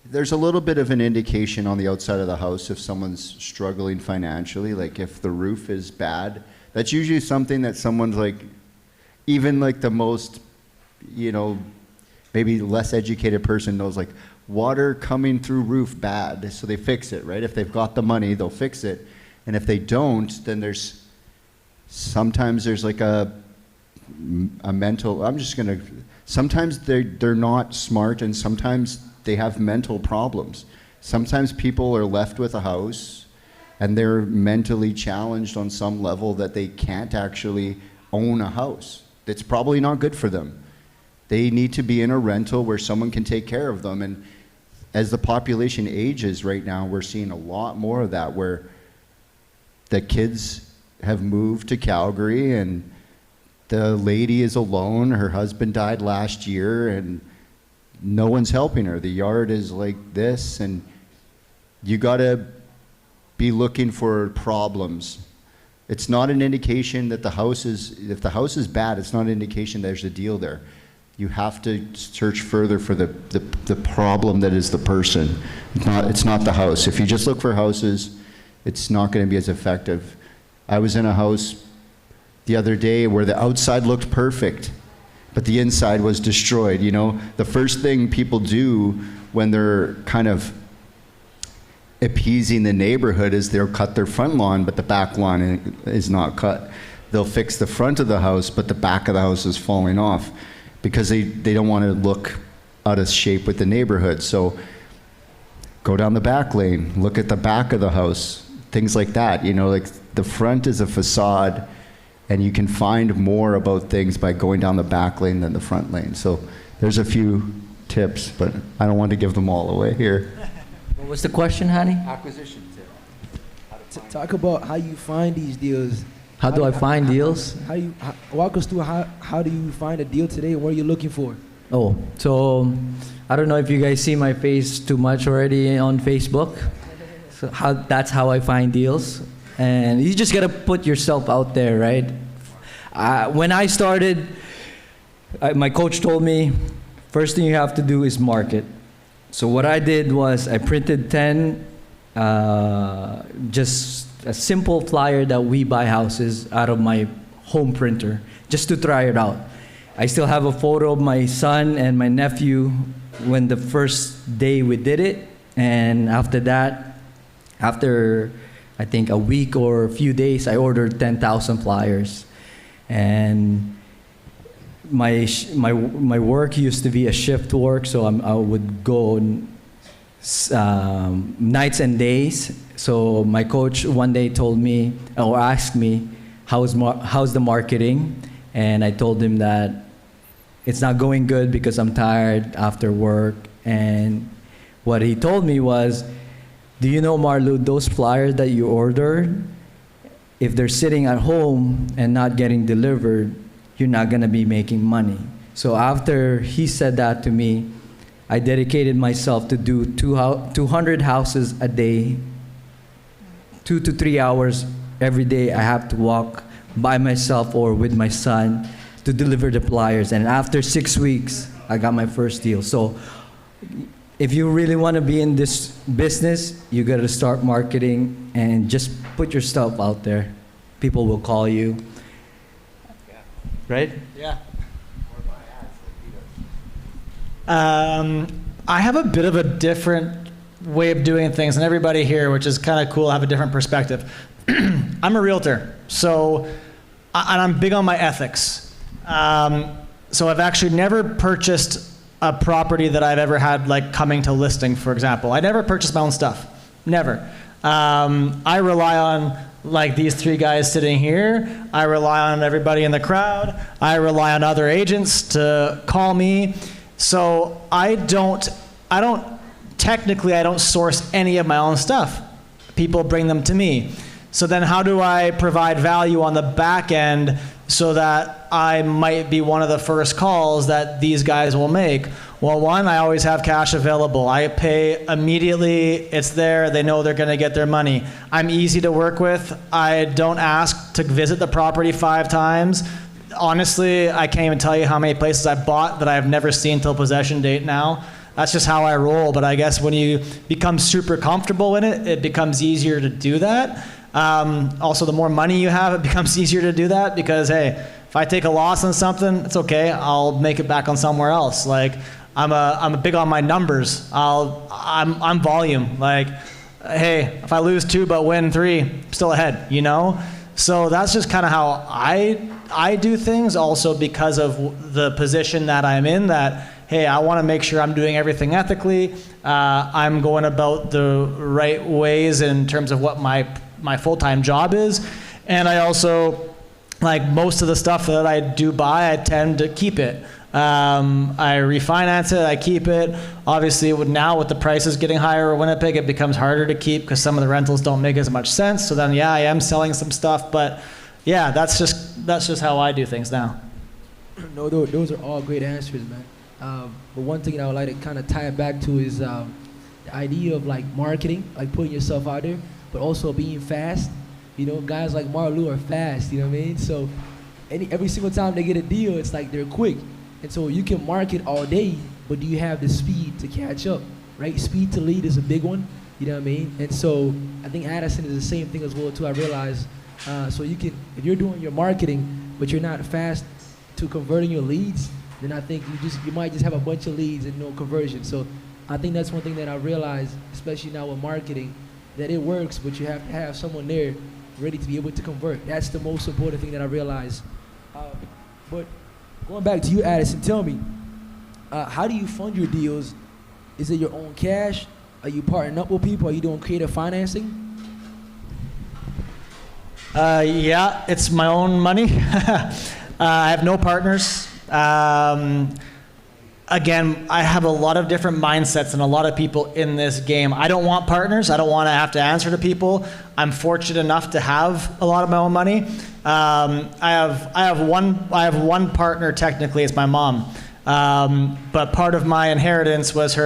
there's a little bit of an indication on the outside of the house if someone's struggling financially, like if the roof is bad. That's usually something that someone's like, even like the most, maybe less educated person knows, like water coming through roof bad, so they fix it, right? If they've got the money, they'll fix it. And if they don't, then sometimes there's like a mental, sometimes they're not smart, and sometimes they have mental problems. Sometimes people are left with a house and they're mentally challenged on some level that they can't actually own a house. It's probably not good for them. They need to be in a rental where someone can take care of them. And as the population ages right now, we're seeing a lot more of that, where the kids have moved to Calgary and the lady is alone. Her husband died last year and no one's helping her. The yard is like this, and you gotta be looking for problems. It's not an indication that if the house is bad, it's not an indication there's a deal there. You have to search further for the problem that is the person. It's not the house. If you just look for houses, it's not gonna be as effective. I was in a house the other day where the outside looked perfect, but the inside was destroyed. The first thing people do when they're kind of appeasing the neighborhood is they'll cut their front lawn, but the back lawn is not cut. They'll fix the front of the house, but the back of the house is falling off because they don't want to look out of shape with the neighborhood. So go down the back lane, look at the back of the house, things like that. Like the front is a facade, and you can find more about things by going down the back lane than the front lane. So there's a few tips, but I don't want to give them all away here. What was the question, Hanny? Acquisition tip. Talk about how you find these deals. How do I find deals? Walk us through how do you find a deal today, and what are you looking for? Oh, so I don't know if you guys see my face too much already on Facebook. So that's how I find deals. And you just gotta put yourself out there, right? When I started, my coach told me, first thing you have to do is market. So what I did was I printed 10, just a simple flyer that we buy houses out of my home printer, just to try it out. I still have a photo of my son and my nephew when the first day we did it. And after that, after I think a week or a few days, I ordered 10,000 flyers. And my work used to be a shift work, so I would go nights and days. So my coach one day told me, or asked me, how's the marketing? And I told him that it's not going good because I'm tired after work. And what he told me was, do you know, Marlu, those flyers that you ordered, if they're sitting at home and not getting delivered, you're not gonna be making money. So after he said that to me, I dedicated myself to do 200 houses a day, 2 to 3 hours every day. I have to walk by myself or with my son to deliver the flyers. And after 6 weeks, I got my first deal. So if you really want to be in this business, you got to start marketing and just put your stuff out there. People will call you. Right? Yeah. I have a bit of a different way of doing things than everybody here, which is kind of cool. I have a different perspective. I'm a realtor, so, and I'm big on my ethics. So I've actually never purchased a property that I've ever had like coming to listing, for example. I never purchased my own stuff, never. I rely on like these three guys sitting here. I rely on everybody in the crowd. I rely on other agents to call me. So I don't source any of my own stuff. People bring them to me. So then how do I provide value on the back end so that I might be one of the first calls that these guys will make? Well, one, I always have cash available. I pay immediately, it's there, they know they're gonna get their money. I'm easy to work with. I don't ask to visit the property 5 times. Honestly, I can't even tell you how many places I bought that I've never seen till possession date now. That's just how I roll, but I guess when you become super comfortable in it, it becomes easier to do that. Also, the more money you have, it becomes easier to do that because, hey, if I take a loss on something, it's okay. I'll make it back on somewhere else. Like, I'm a big on my numbers. I'm volume. Like, hey, if I lose 2 but win 3, I'm still ahead, you know? So that's just kind of how I do things, also because of the position that I'm in, that, hey, I want to make sure I'm doing everything ethically. I'm going about the right ways in terms of what my full-time job is. And I also, like most of the stuff that I do buy, I tend to keep it. I refinance it, I keep it. Obviously, now with the prices getting higher in Winnipeg, it becomes harder to keep because some of the rentals don't make as much sense. So then, yeah, I am selling some stuff, but yeah, that's just how I do things now. No, those are all great answers, man. But one thing that I would like to kind of tie it back to is the idea of like marketing, like putting yourself out there, but also being fast. You know, guys like Marlu are fast, you know what I mean? So every single time they get a deal, it's like they're quick. And so you can market all day, but do you have the speed to catch up, right? Speed to lead is a big one, you know what I mean? And so I think Addison is the same thing as well too, I realize. So you can, if you're doing your marketing, but you're not fast to converting your leads, then I think you might just have a bunch of leads and no conversion. So I think that's one thing that I realize, especially now with marketing, that it works, but you have to have someone there ready to be able to convert. That's the most important thing that I realize. But going back to you, Addison, tell me, how do you fund your deals? Is it your own cash? Are you partnering up with people? Are you doing creative financing? Yeah, it's my own money. I have no partners. Again, I have a lot of different mindsets and a lot of people in this game. I don't want partners. I don't want to have to answer to people. I'm fortunate enough to have a lot of my own money. I have one partner technically. It's my mom. But part of my inheritance was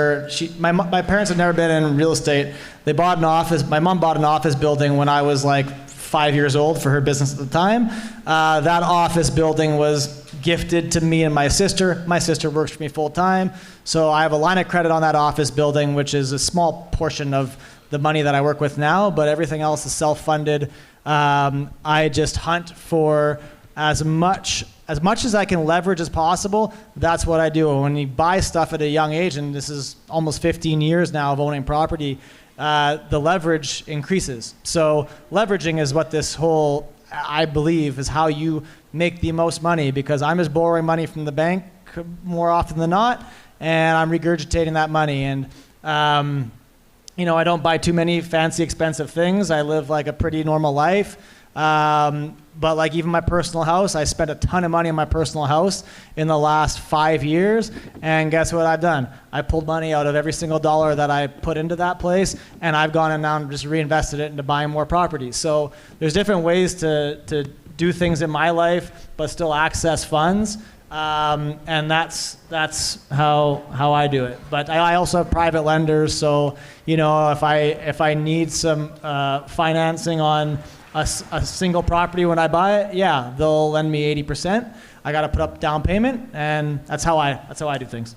my parents had never been in real estate. They bought an office. My mom bought an office building when I was like 5 years old for her business at the time. That office building was gifted to me and my sister. My sister works for me full time. So I have a line of credit on that office building, which is a small portion of the money that I work with now, but everything else is self-funded. I just hunt for as much as I can leverage as possible. That's what I do. When you buy stuff at a young age, and this is almost 15 years now of owning property, the leverage increases. So leveraging is what this whole I believe, is how you make the most money, because I'm just borrowing money from the bank more often than not, and I'm regurgitating that money. And you know, I don't buy too many fancy, expensive things. I live like a pretty normal life. But like even my personal house, I spent a ton of money on my personal house in the last 5 years. And guess what I've done? I pulled money out of every single dollar that I put into that place, and I've gone and now just reinvested it into buying more properties. So there's different ways to do things in my life, but still access funds. And that's how I do it. But I also have private lenders, so you know, if I need some financing on a single property when I buy it, yeah, they'll lend me 80%. I got to put up down payment, and that's how I do things.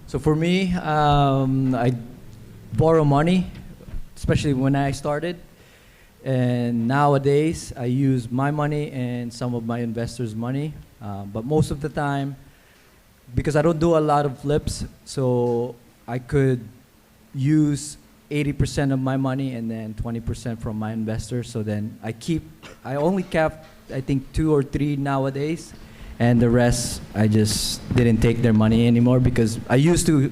So for me, I borrow money, especially when I started. And nowadays, I use my money and some of my investors' money. But most of the time, because I don't do a lot of flips, so I could use 80% of my money and then 20% from my investors. So then I only kept, I think, 2 or 3 nowadays. And the rest, I just didn't take their money anymore, because I used to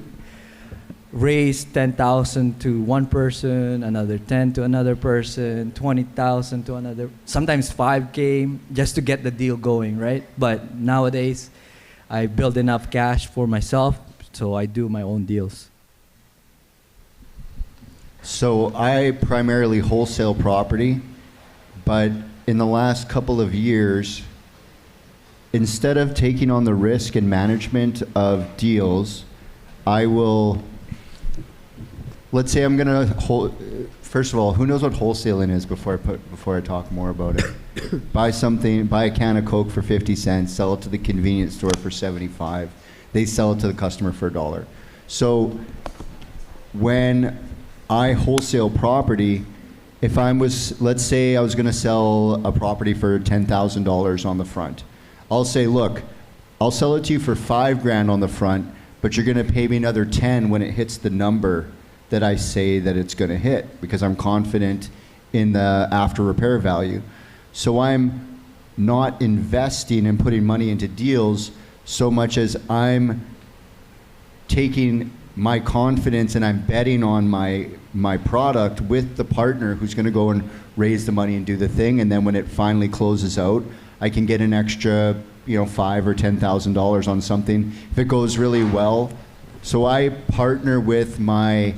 raise 10,000 to one person, another 10 to another person, 20,000 to another, sometimes 5K just to get the deal going, right? But nowadays, I build enough cash for myself, so I do my own deals. So I primarily wholesale property, but in the last couple of years, instead of taking on the risk and management of deals, I will, let's say I'm gonna first of all, who knows what wholesaling is before I talk more about it? Buy a can of Coke for 50 cents, sell it to the convenience store for 75. They sell it to the customer for $1. So when I wholesale property, if let's say I was gonna sell a property for $10,000 on the front, I'll say, look, I'll sell it to you for $5,000 on the front, but you're gonna pay me another 10 when it hits the number that I say that it's gonna hit, because I'm confident in the after repair value. So I'm not investing and putting money into deals so much as I'm taking my confidence and I'm betting on my product with the partner who's gonna go and raise the money and do the thing, and then when it finally closes out, I can get an extra, $5,000 or $10,000 on something if it goes really well. So I partner with my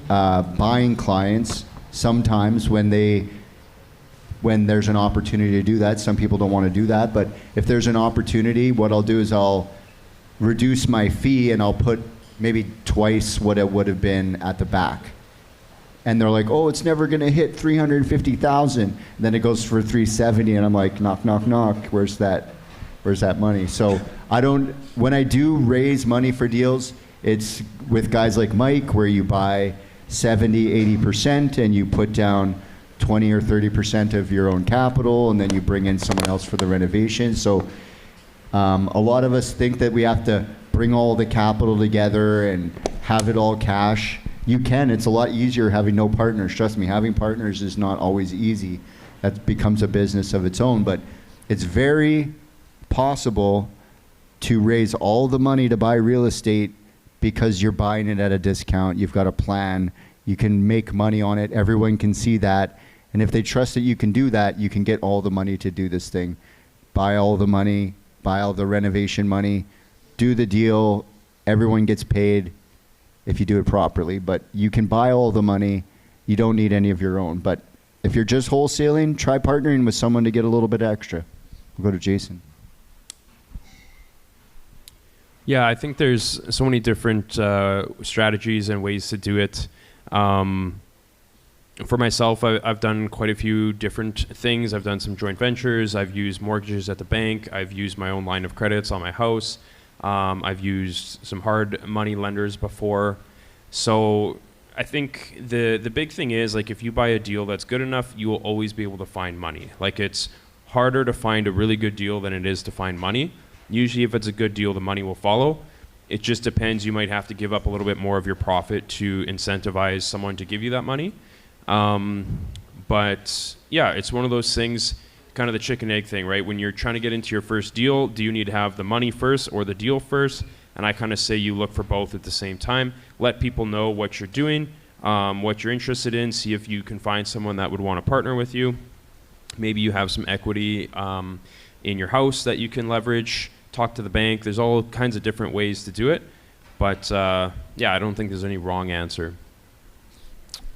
buying clients sometimes when there's an opportunity to do that. Some people don't want to do that, but if there's an opportunity, what I'll do is I'll reduce my fee and I'll put maybe twice what it would have been at the back. And they're like, oh, it's never going to hit 350,000. Then it goes for 370, and I'm like, knock, knock, knock. Where's that money? So when I do raise money for deals, it's with guys like Mike, where you buy 70, 80%, and you put down 20 or 30% of your own capital, and then you bring in someone else for the renovation. So a lot of us think that we have to bring all the capital together and have it all cash. You can. It's a lot easier having no partners. Trust me, having partners is not always easy. That becomes a business of its own. But it's very possible to raise all the money to buy real estate because you're buying it at a discount. You've got a plan. You can make money on it. Everyone can see that. And if they trust that you can do that, you can get all the money to do this thing. Buy all the money, buy all the renovation money, do the deal. Everyone gets paid if you do it properly. But you can buy all the money. You don't need any of your own. But if you're just wholesaling, try partnering with someone to get a little bit extra. We'll go to Jason. Yeah, I think there's so many different strategies and ways to do it. For myself, I've done quite a few different things. I've done some joint ventures. I've used mortgages at the bank. I've used my own line of credits on my house. I've used some hard money lenders before. So I think the big thing is, like, if you buy a deal that's good enough, you will always be able to find money. Like, it's harder to find a really good deal than it is to find money. Usually if it's a good deal, the money will follow. It just depends. You might have to give up a little bit more of your profit to incentivize someone to give you that money. But yeah, it's one of those things, kind of the chicken egg thing, right? When you're trying to get into your first deal, do you need to have the money first or the deal first? And I kind of say you look for both at the same time. Let people know what you're doing, what you're interested in, see if you can find someone that would want to partner with you. Maybe you have some equity in your house that you can leverage, talk to the bank. There's all kinds of different ways to do it. But yeah, I don't think there's any wrong answer.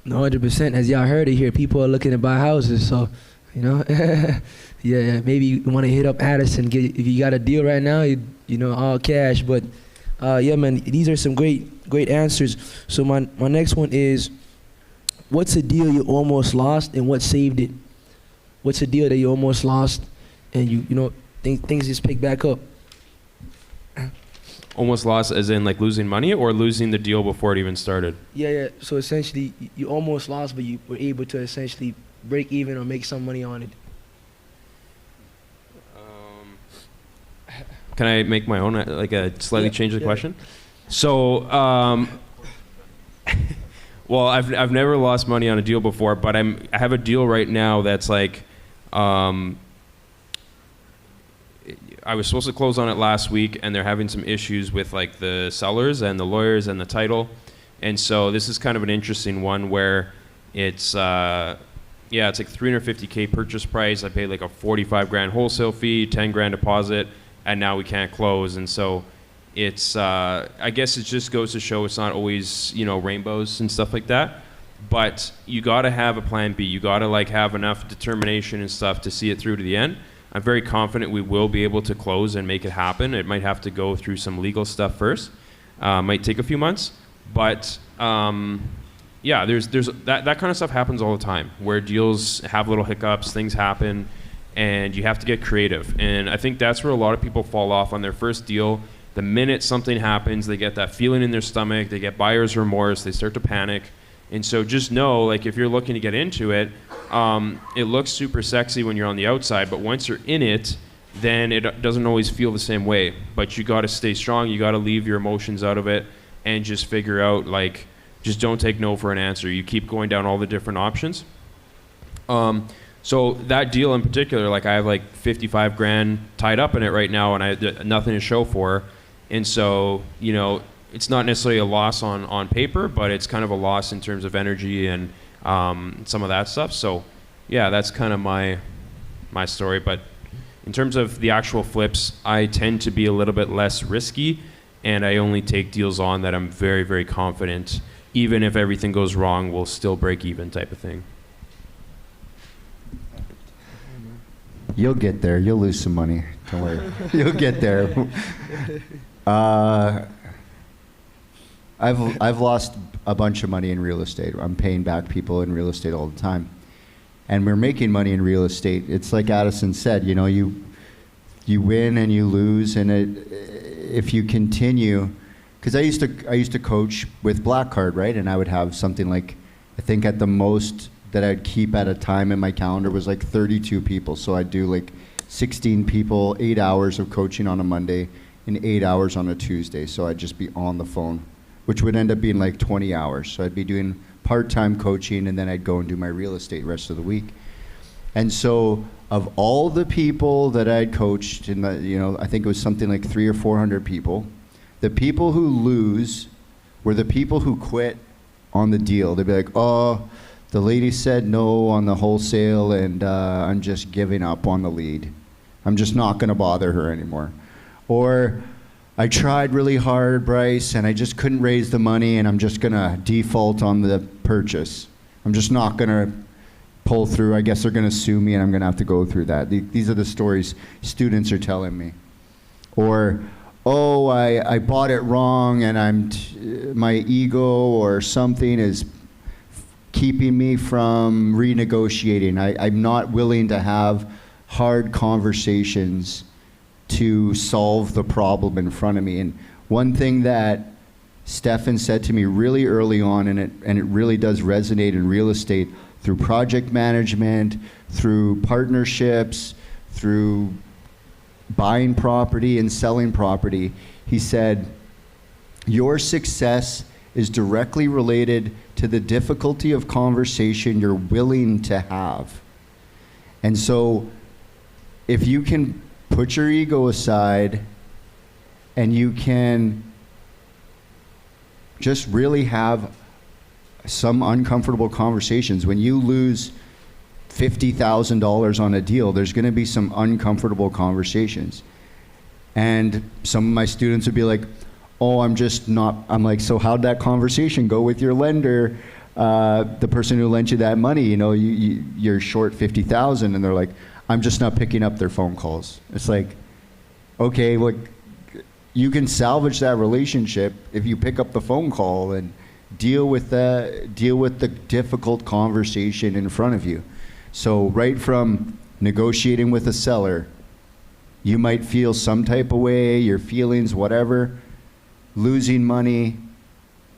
No, 100%. As y'all heard it here, people are looking to buy houses. So, you know, yeah, maybe you want to hit up Addison. If you got a deal right now, you know, all cash. But yeah, man, these are some great answers. So my next one is, what's a deal you almost lost and what saved it? What's a deal that you almost lost and you know things just pick back up? Almost lost as in like losing money or losing the deal before it even started? Yeah. So essentially, you almost lost, but you were able to essentially break even or make some money on it. Can I make my own, like a slightly change the question? So, well, I've never lost money on a deal before, but I have a deal right now that's like, I was supposed to close on it last week, and they're having some issues with like the sellers and the lawyers and the title, and so this is kind of an interesting one where it's it's like $350K purchase price. I paid like a 45 grand wholesale fee, 10 grand deposit, and now we can't close. And so it's I guess it just goes to show it's not always, you know, rainbows and stuff like that, but you got to have a plan B. You got to like have enough determination and stuff to see it through to the end. I'm very confident we will be able to close and make it happen. It might have to go through some legal stuff first. Might take a few months, but yeah, there's that kind of stuff happens all the time where deals have little hiccups, things happen, and you have to get creative. And I think that's where a lot of people fall off on their first deal. The minute something happens, they get that feeling in their stomach, they get buyer's remorse, they start to panic. And so just know, like, if you're looking to get into it, it looks super sexy when you're on the outside, but once you're in it, then it doesn't always feel the same way. But you got to stay strong, you got to leave your emotions out of it, and just figure out, like, just don't take no for an answer. You keep going down all the different options. So that deal in particular, like, I have like 55 grand tied up in it right now, and I have nothing to show for. And so, you know, it's not necessarily a loss on paper, but it's kind of a loss in terms of energy and some of that stuff. So yeah, that's kind of my story. But in terms of the actual flips, I tend to be a little bit less risky, and I only take deals on that I'm very, very confident, even if everything goes wrong, we'll still break even type of thing. You'll get there. You'll lose some money. Don't worry. You'll get there. I've lost a bunch of money in real estate. I'm paying back people in real estate all the time. And we're making money in real estate. It's like Addison said, you know, you win and you lose, and if you continue, because I used to coach with Black Card, right? And I would have something like, I think at the most that I'd keep at a time in my calendar was like 32 people. So I'd do like 16 people, 8 hours of coaching on a Monday and 8 hours on a Tuesday. So I'd just be on the phone, which would end up being like 20 hours. So I'd be doing part-time coaching, and then I'd go and do my real estate the rest of the week. And so of all the people that I'd coached, in the, you know, I think it was something like 300 or 400 people, the people who lose were the people who quit on the deal. They'd be like, oh, the lady said no on the wholesale, and I'm just giving up on the lead. I'm just not going to bother her anymore. Or, I tried really hard, Bryce, and I just couldn't raise the money, and I'm just going to default on the purchase. I'm just not going to pull through. I guess they're going to sue me, and I'm going to have to go through that. These are the stories students are telling me. Or, oh, I bought it wrong, and my ego or something is keeping me from renegotiating. I'm not willing to have hard conversations to solve the problem in front of me. And one thing that Stefan said to me really early on, and it really does resonate in real estate, through project management, through partnerships, through buying property and selling property, he said, your success is directly related to the difficulty of conversation you're willing to have. And so if you can put your ego aside and you can just really have some uncomfortable conversations, when you lose $50,000 on a deal, there's going to be some uncomfortable conversations. And some of my students would be like, oh, I'm like, so how'd that conversation go with your lender? The person who lent you that money, you're short 50,000, and they're like, I'm just not picking up their phone calls. It's like, okay, look, you can salvage that relationship if you pick up the phone call and deal with the difficult conversation in front of you. So right from negotiating with a seller, you might feel some type of way, your feelings, whatever, losing money.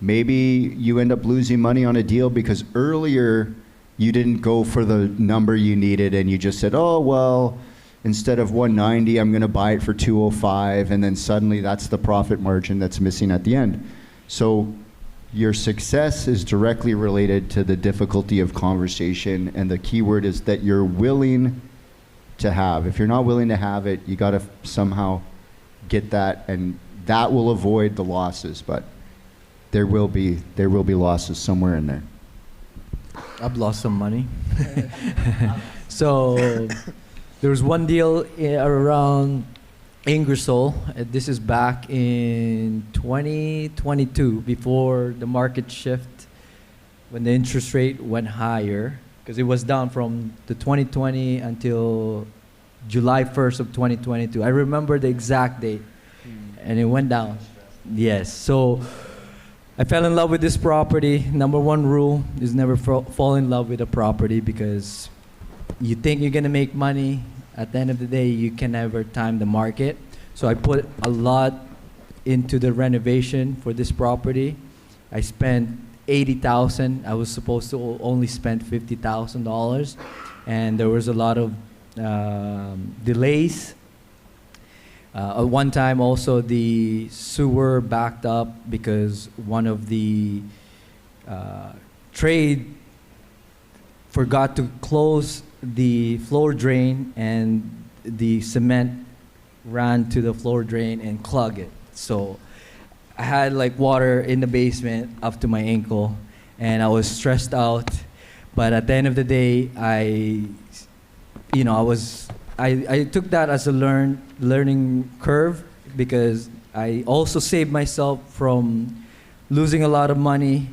Maybe you end up losing money on a deal because earlier you didn't go for the number you needed and you just said, oh, well, instead of 190, I'm going to buy it for 205, and then suddenly that's the profit margin that's missing at the end. So your success is directly related to the difficulty of conversation, and the key word is that you're willing to have. If you're not willing to have it, you got to somehow get that, and that will avoid the losses, but there will be losses somewhere in there. I've lost some money. So there was one deal around Ingersoll. This is back in 2022, before the market shift, when the interest rate went higher, because it was down from the 2020 until July 1st of 2022. I remember the exact date, and it went down. Yes, so I fell in love with this property. Number one rule is never fall in love with a property, because you think you're gonna make money. At the end of the day, you can never time the market. So I put a lot into the renovation for this property. I spent $80,000. I was supposed to only spend $50,000, and there was a lot of delays. At one time also the sewer backed up because one of the trade forgot to close the floor drain, and the cement ran to the floor drain and clogged it. So I had like water in the basement up to my ankle, and I was stressed out. But at the end of the day, I took that as a learning curve, because I also saved myself from losing a lot of money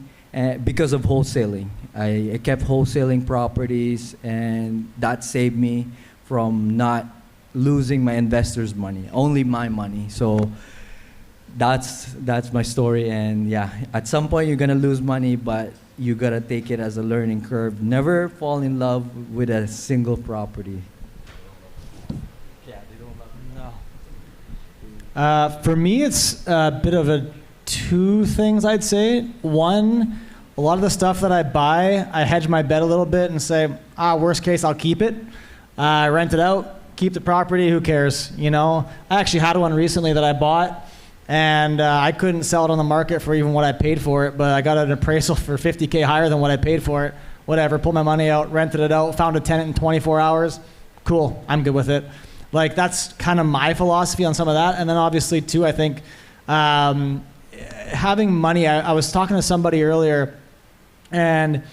because of wholesaling. I kept wholesaling properties, and that saved me from not losing my investors' money, only my money. So that's my story. And yeah, at some point you're gonna lose money, but you gotta take it as a learning curve. Never fall in love with a single property. For me, it's a bit of two things, I'd say. One, a lot of the stuff that I buy, I hedge my bet a little bit and say, worst case, I'll keep it. Rent it out, keep the property, who cares, I actually had one recently that I bought, and I couldn't sell it on the market for even what I paid for it, but I got an appraisal for $50K higher than what I paid for it. Whatever, pulled my money out, rented it out, found a tenant in 24 hours. Cool, I'm good with it. Like, that's kind of my philosophy on some of that. And then obviously too, I think having money, I was talking to somebody earlier, and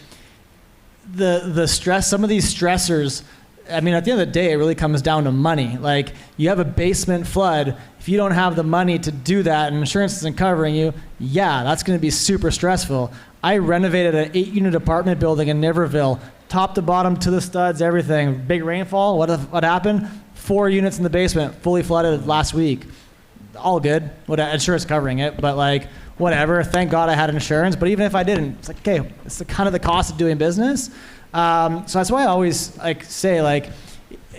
the stress, some of these stressors, I mean, at the end of the day, it really comes down to money. Like, you have a basement flood. If you don't have the money to do that and insurance isn't covering you, yeah, that's going to be super stressful. I renovated an 8-unit apartment building in Niverville, top to bottom, to the studs, everything. Big rainfall, what happened? 4 units in the basement, fully flooded last week. All good, insurance covering it, but like, whatever. Thank God I had insurance, but even if I didn't, it's like, okay, it's kind of the cost of doing business. So that's why I always say,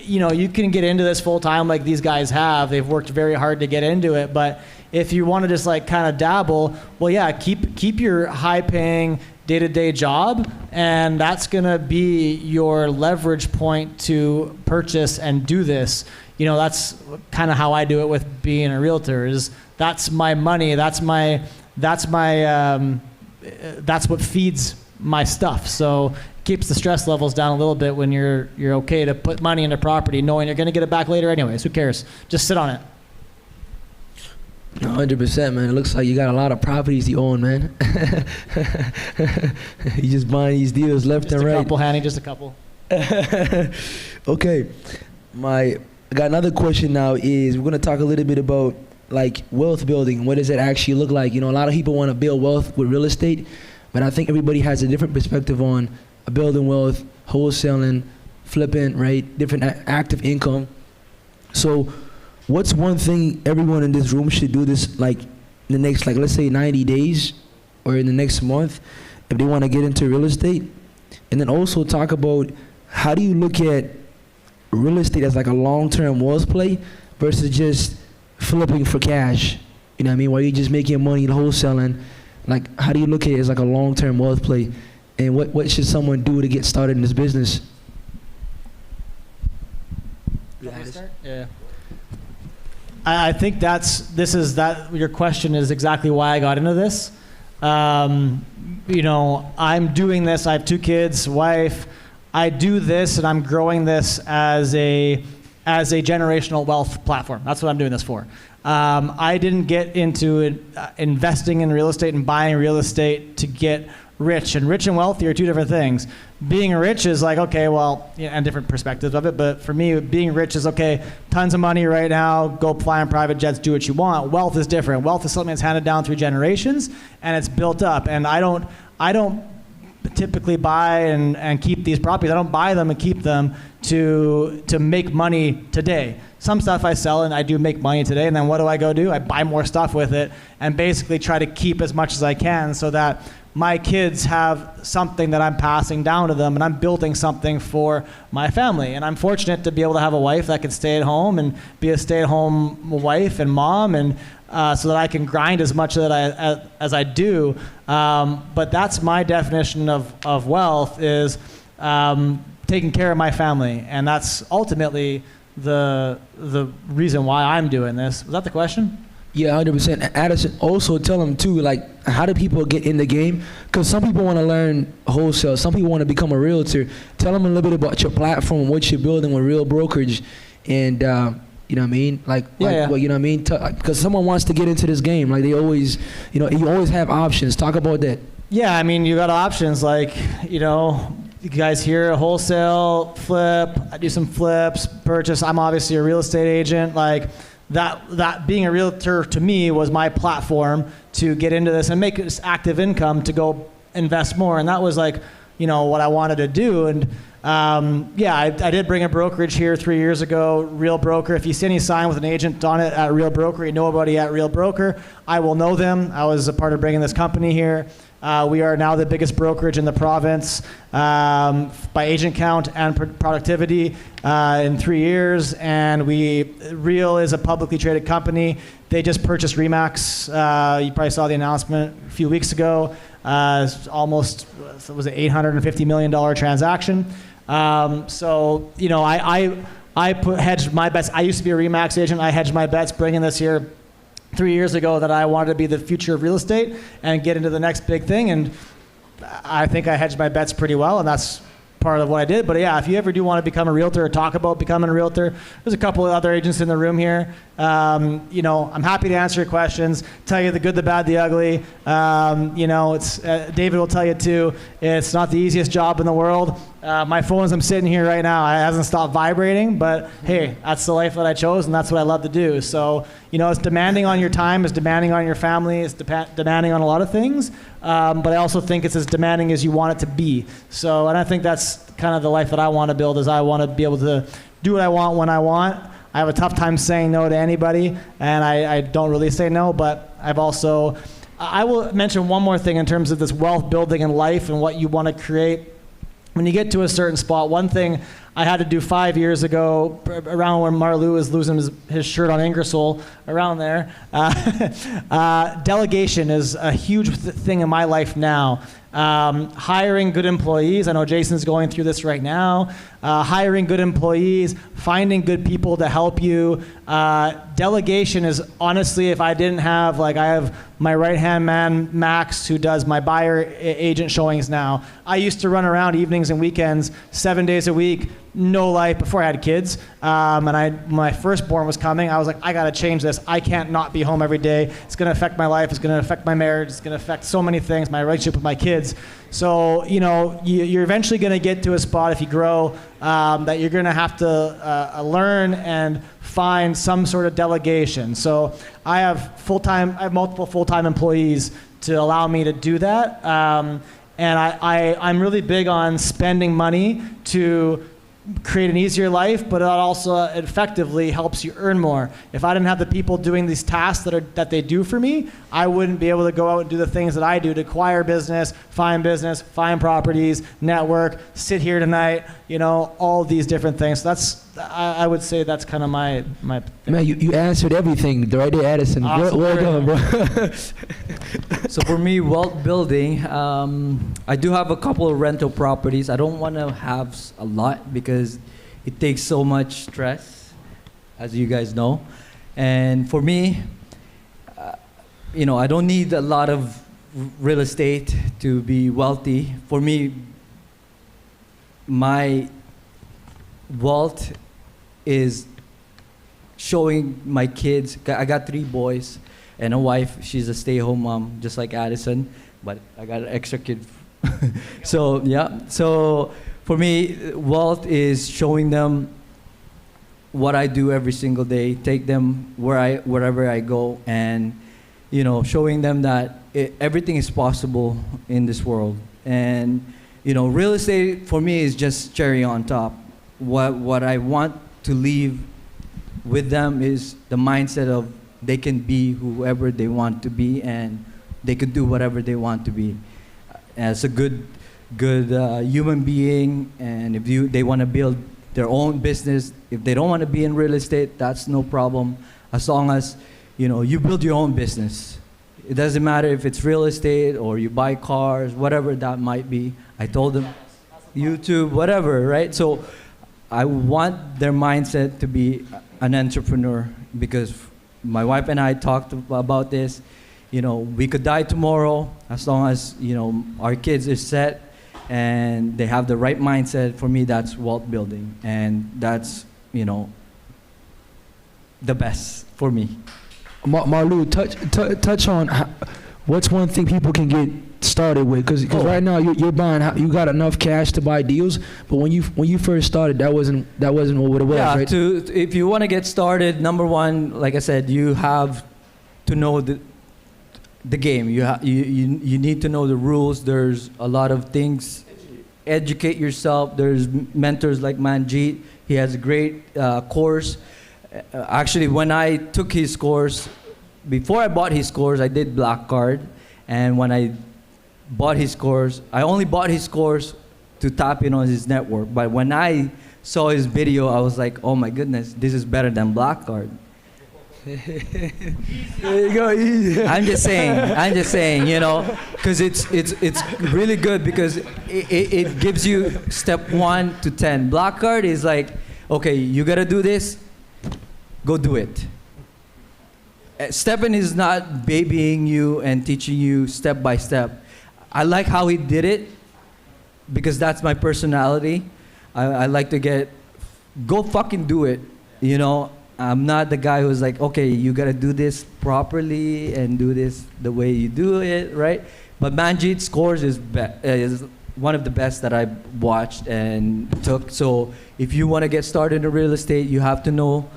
you can get into this full time like these guys have. They've worked very hard to get into it, but if you want to just kind of dabble, well, yeah, keep your high paying day-to-day job, and that's going to be your leverage point to purchase and do this. That's kind of how I do it with being a realtor. Is that's my money, that's my that's what feeds my stuff. So it keeps the stress levels down a little bit when you're okay to put money into property knowing you're going to get it back later anyways. Who cares? Just sit on it. 100%, man. It looks like you got a lot of properties you own, man. You just buying these deals left and right. Just a couple, Hanny, just a couple. Okay. I got another question now is we're going to talk a little bit about like wealth building. What does it actually look like? You know, a lot of people want to build wealth with real estate, but I think everybody has a different perspective on building wealth, wholesaling, flipping, right? Different active income. So what's one thing everyone in this room should do this like in the next, like let's say 90 days or in the next month if they want to get into real estate? And then also talk about how do you look at real estate as like a long-term wealth play versus just flipping for cash? You know what I mean? While you're just making money wholesaling, like how do you look at it as like a long-term wealth play? And what should someone do to get started in this business? Yeah. I think your question is exactly why I got into this. You know, I'm doing this. I have 2 kids, wife. I do this, and I'm growing this as a generational wealth platform. That's what I'm doing this for. I didn't get into investing in real estate and buying real estate to get rich. And rich and wealthy are 2 different things. Being rich is like, okay, well, and different perspectives of it. But for me, being rich is, okay, tons of money right now, go fly on private jets, do what you want. Wealth is different. Wealth is something that's handed down through generations, and it's built up. And I don't typically buy and keep these properties. I don't buy them and keep them to make money today. Some stuff I sell and I do make money today, and then what do? I buy more stuff with it and basically try to keep as much as I can so that my kids have something that I'm passing down to them, and I'm building something for my family. And I'm fortunate to be able to have a wife that can stay at home and be a stay-at-home wife and mom, and so that I can grind as much as I do. But that's my definition of wealth is taking care of my family, and that's ultimately the reason why I'm doing this. Was that the question? Yeah, 100%. Addison, also tell them too, like, how do people get in the game? Because some people want to learn wholesale. Some people want to become a realtor. Tell them a little bit about your platform, what you're building with Real Brokerage, and you know what I mean? Well, you know what I mean? Because someone wants to get into this game. Like they always, you know, you always have options. Talk about that. Yeah, I mean, you got options like, you know, you guys here, wholesale, flip. I do some flips, purchase. I'm obviously a real estate agent. Like that being a realtor to me was my platform to get into this and make this active income to go invest more. And that was like, you know, what I wanted to do. And I did bring a brokerage here 3 years ago, Real Broker. If you see any sign with an agent on it at Real Broker, you know anybody at Real Broker, I will know them. I was a part of bringing this company here. We are now the biggest brokerage in the province by agent count and productivity in 3 years. And Real is a publicly traded company. They just purchased Remax. You probably saw the announcement a few weeks ago. Almost, it was an $850 million transaction. So, you know, I hedged my bets. I used to be a Remax agent. I hedged my bets bringing this here 3 years ago that I wanted to be the future of real estate and get into the next big thing. And I think I hedged my bets pretty well, and that's part of what I did. But yeah, if you ever do want to become a realtor or talk about becoming a realtor, there's a couple of other agents in the room here. You know, I'm happy to answer your questions, tell you the good, the bad, the ugly. You know, it's David will tell you too, it's not the easiest job in the world. My phone as I'm sitting here right now, it hasn't stopped vibrating, but hey, that's the life that I chose, and that's what I love to do. So, you know, it's demanding on your time, it's demanding on your family, it's demanding on a lot of things, but I also think it's as demanding as you want it to be. So, and I think that's kind of the life that I want to build, is I want to be able to do what I want when I want. I have a tough time saying no to anybody, and I don't really say no, but I will mention one more thing in terms of this wealth building in life and what you want to create. When you get to a certain spot, one thing I had to do 5 years ago, around when Marlou was losing his shirt on Ingersoll, around there, delegation is a huge thing in my life now. hiring good employees. I know Jason's going through this right now. Hiring good employees, finding good people to help you. Delegation is honestly, if I didn't have, like I have my right-hand man, Max, who does my buyer agent showings now. I used to run around evenings and weekends, 7 days a week, no life before I had kids. And my firstborn was coming. I was like, I gotta change this. I can't not be home every day. It's gonna affect my life. It's gonna affect my marriage. It's gonna affect so many things, my relationship with my kids. So, you're eventually gonna get to a spot if you grow that you're gonna have to learn and find some sort of delegation. So I have multiple full-time employees to allow me to do that. And I'm really big on spending money to create an easier life, but it also effectively helps you earn more. If I didn't have the people doing these tasks that they do for me, I wouldn't be able to go out and do the things that I do to acquire business, find properties, network, sit here tonight, all these different things. So I would say that's kind of my Man, you answered everything right there, Addison. Awesome. Well done, bro. So for me, wealth building, I do have a couple of rental properties. I don't want to have a lot because it takes so much stress, as you guys know. And for me, I don't need a lot of real estate to be wealthy. For me, my wealth is showing my kids. I got 3 boys and a wife. She's a stay-at-home mom, just like Addison, but I got an extra kid. So for me, wealth is showing them what I do every single day, take them wherever I go, and showing them that everything is possible in this world. And real estate for me is just cherry on top. What I want to leave with them is the mindset of they can be whoever they want to be, and they can do whatever they want to be as a good human being. And if they want to build their own business, if they don't want to be in real estate, that's no problem, as long as you build your own business. It doesn't matter if it's real estate or you buy cars, whatever that might be. I told them YouTube, whatever, right? So I want their mindset to be an entrepreneur, because my wife and I talked about this. We could die tomorrow, as long as our kids are set and they have the right mindset. For me, that's wealth building, and that's the best for me. Marlou, touch on what's one thing people can get started with, because right now you're buying, you got enough cash to buy deals, but when you first started, that wasn't what it was, right? If you want to get started, number one, like I said, you have to know the game. You need to know the rules. There's a lot of things. Educate yourself. There's mentors like Manjeet. He has a great course. Actually, when I took his course, before I bought his course, I did Black Card, and when I bought his course, I only bought his course to tap in on his network. But when I saw his video, I was like, oh my goodness, this is better than Black Card. There you go. I'm just saying, because it's really good, because it gives you step 1 to 10. Black Card is like, okay, you gotta do this, go do it. Stephen is not babying you and teaching you step by step. I like how he did it, because that's my personality. I like to go fucking do it, I'm not the guy who's like, okay, you gotta do this properly and do this the way you do it, right? But Manjeet's course is one of the best that I've watched and took. So if you want to get started in real estate, you have to know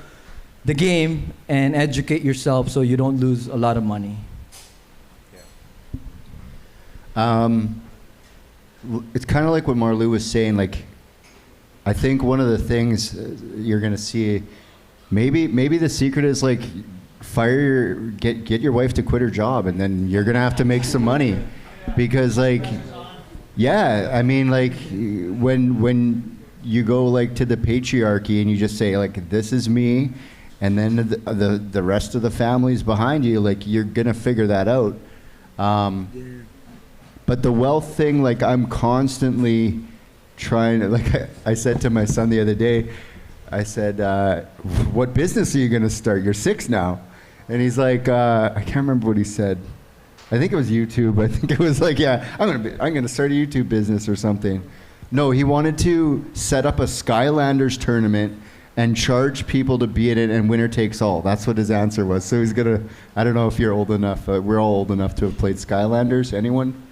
the game and educate yourself so you don't lose a lot of money. It's kind of like what Marlou was saying. Like, I think one of the things you're gonna see, maybe the secret is like get your wife to quit her job, and then you're gonna have to make some money, because yeah, I mean, when you go to the patriarchy and you just say this is me, and then the rest of the family's behind you, you're gonna figure that out. But the wealth thing, like I'm constantly trying to, like I said to my son the other day, I said, what business are you going to start? You're 6 now. And he's like, I can't remember what he said. I think it was YouTube. I think it was like, yeah, I'm going to start a YouTube business or something. No, he wanted to set up a Skylanders tournament and charge people to be in it, and winner takes all. That's what his answer was. So he's going to, I don't know if you're old enough. We're all old enough to have played Skylanders. Anyone?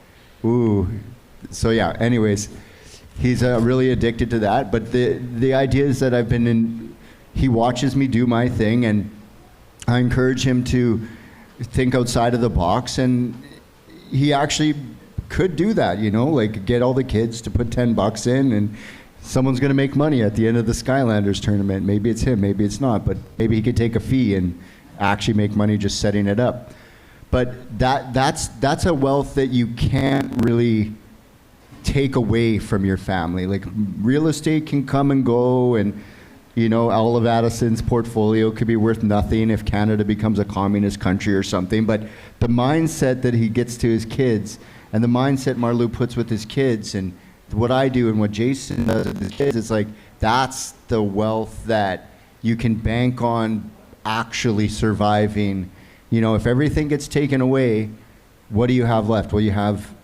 Ooh. So yeah, anyways, he's really addicted to that. But the idea is that he watches me do my thing, and I encourage him to think outside of the box, and he actually could do that, you know, like get all the kids to put $10 in, and someone's going to make money at the end of the Skylanders tournament. Maybe it's him, maybe it's not, but maybe he could take a fee and actually make money just setting it up. But that's a wealth that you can't really take away from your family. Like real estate can come and go, and you know, all of Addison's portfolio could be worth nothing if Canada becomes a communist country or something. But the mindset that he gets to his kids, and the mindset Marlou puts with his kids, and what I do and what Jason does with his kids, it's like that's the wealth that you can bank on actually surviving. You know, if everything gets taken away, what do you have left? Well, you have,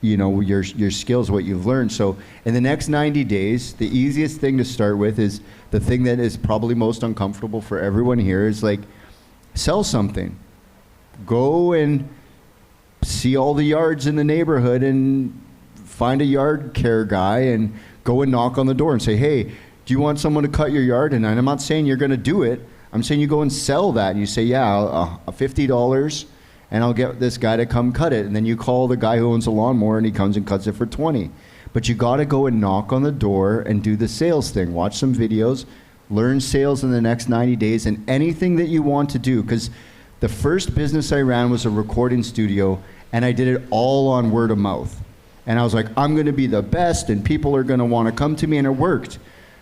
you know, your skills, what you've learned. So in the next 90 days, the easiest thing to start with is the thing that is probably most uncomfortable for everyone here is like, sell something. Go and see all the yards in the neighborhood and find a yard care guy and go and knock on the door and say, hey, do you want someone to cut your yard? And I'm not saying you're going to do it. I'm saying you go and sell that. And you say, yeah, $50. And I'll get this guy to come cut it. And then you call the guy who owns the lawnmower, and he comes and cuts it for 20. But you got to go and knock on the door and do the sales thing. Watch some videos, learn sales in the next 90 days, and anything that you want to do. Because the first business I ran was a recording studio, and I did it all on word of mouth. And I was like, I'm going to be the best, and people are going to want to come to me, and it worked.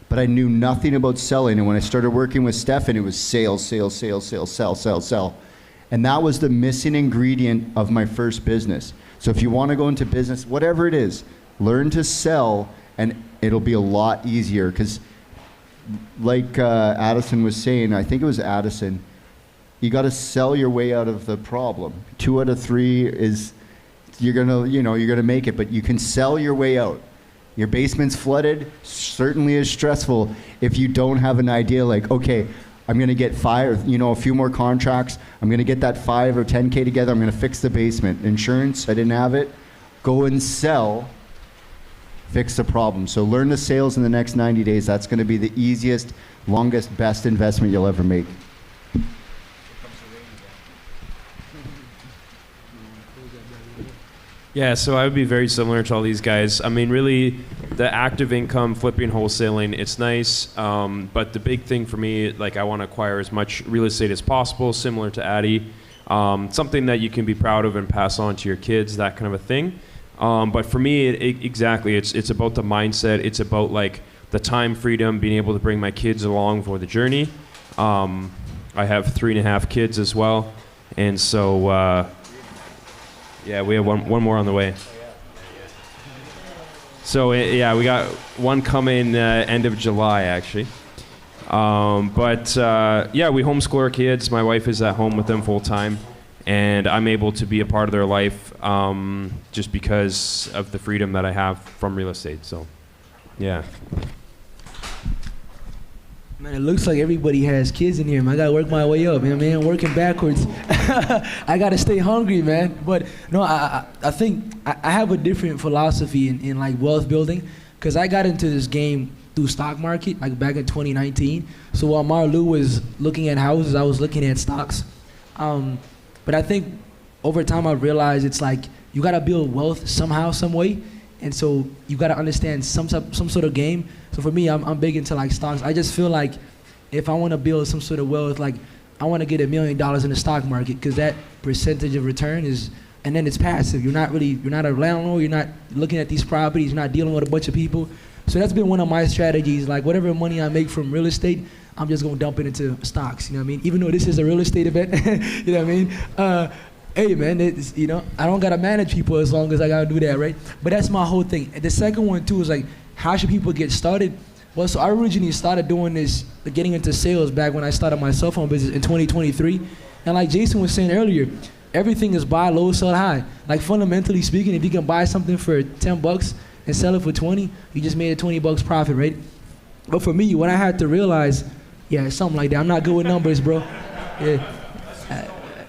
But I knew nothing about selling. And when I started working with Stefan, it was sales, sales, sales, sales, sell, sell, sell. And that was the missing ingredient of my first business. So if you want to go into business, whatever it is, learn to sell, and it'll be a lot easier. Because like Addison was saying, I think it was Addison, you got to sell your way out of the problem. 2 out of 3 is you're gonna make it, but you can sell your way out. Your basement's flooded, certainly is stressful if you don't have an idea like, okay, I'm going to get a few more contracts. I'm going to get that 5 or 10K together. I'm going to fix the basement. Insurance, I didn't have it. Go and sell, fix the problem. So learn the sales in the next 90 days. That's going to be the easiest, longest, best investment you'll ever make. Yeah, so I would be very similar to all these guys. I mean, really, the active income, flipping, wholesaling, it's nice. But the big thing for me, like, I want to acquire as much real estate as possible, similar to Addy. Something that you can be proud of and pass on to your kids, that kind of a thing. But for me, exactly, it's about the mindset. It's about, like, the time freedom, being able to bring my kids along for the journey. I have 3.5 kids as well. And so... yeah, we have one more on the way. So yeah, we got one coming end of July, actually. Yeah, we homeschool our kids. My wife is at home with them full time, and I'm able to be a part of their life just because of the freedom that I have from real estate. So, yeah. Man, it looks like everybody has kids in here, man. I gotta work my way up, man. Working backwards. I gotta stay hungry, man. But no, I think I have a different philosophy in like wealth building, because I got into this game through stock market, like back in 2019. So while Marlou was looking at houses, I was looking at stocks. But I think over time I realized it's like you gotta build wealth somehow, some way. And so you got to understand some sort of game. So for me, I'm big into like stocks. I just feel like if I want to build some sort of wealth, like I want to get $1 million in the stock market, because that percentage of return is, and then it's passive. You're not a landlord. You're not looking at these properties. You're not dealing with a bunch of people. So that's been one of my strategies. Like whatever money I make from real estate, I'm just going to dump it into stocks. You know what I mean? Even though this is a real estate event, you know what I mean? Hey man, it's, you know, I don't gotta manage people as long as I gotta do that, right? But that's my whole thing. And the second one too is like, how should people get started? Well, so I originally started doing this, getting into sales back when I started my cell phone business in 2023. And like Jason was saying earlier, everything is buy low, sell high. Like fundamentally speaking, if you can buy something for 10 bucks and sell it for 20, you just made a 20 bucks profit, right? But for me, what I had to realize, yeah, it's something like that. I'm not good with numbers, bro. Yeah.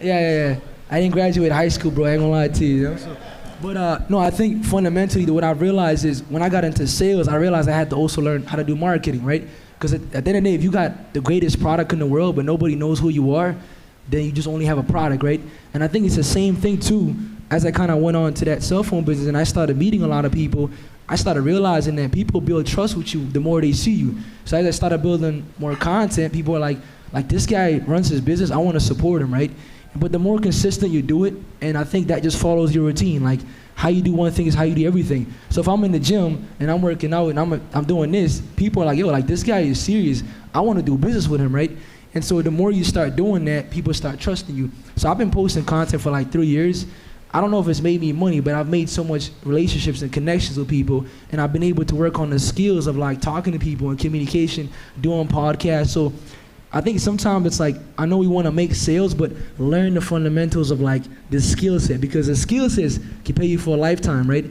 Yeah. I didn't graduate high school, bro. I ain't gonna lie to you. You know? So, but no, I think fundamentally what I realized is when I got into sales, I realized I had to also learn how to do marketing, right? Because at the end of the day, if you got the greatest product in the world, but nobody knows who you are, then you just only have a product, right? And I think it's the same thing too. As I kind of went on to that cell phone business and I started meeting a lot of people, I started realizing that people build trust with you the more they see you. So as I started building more content, people are like this guy runs his business, I want to support him, right? But the more consistent you do it, and I think that just follows your routine. Like how you do one thing is how you do everything. So if I'm in the gym and I'm working out and I'm doing this, people are like, yo, like this guy is serious. I want to do business with him, right? And so the more you start doing that, people start trusting you. So I've been posting content for like 3 years. I don't know if it's made me money, but I've made so much relationships and connections with people, and I've been able to work on the skills of like talking to people and communication, doing podcasts. So I think sometimes it's like, I know we want to make sales, but learn the fundamentals of like the skill set, because the skill sets can pay you for a lifetime, right?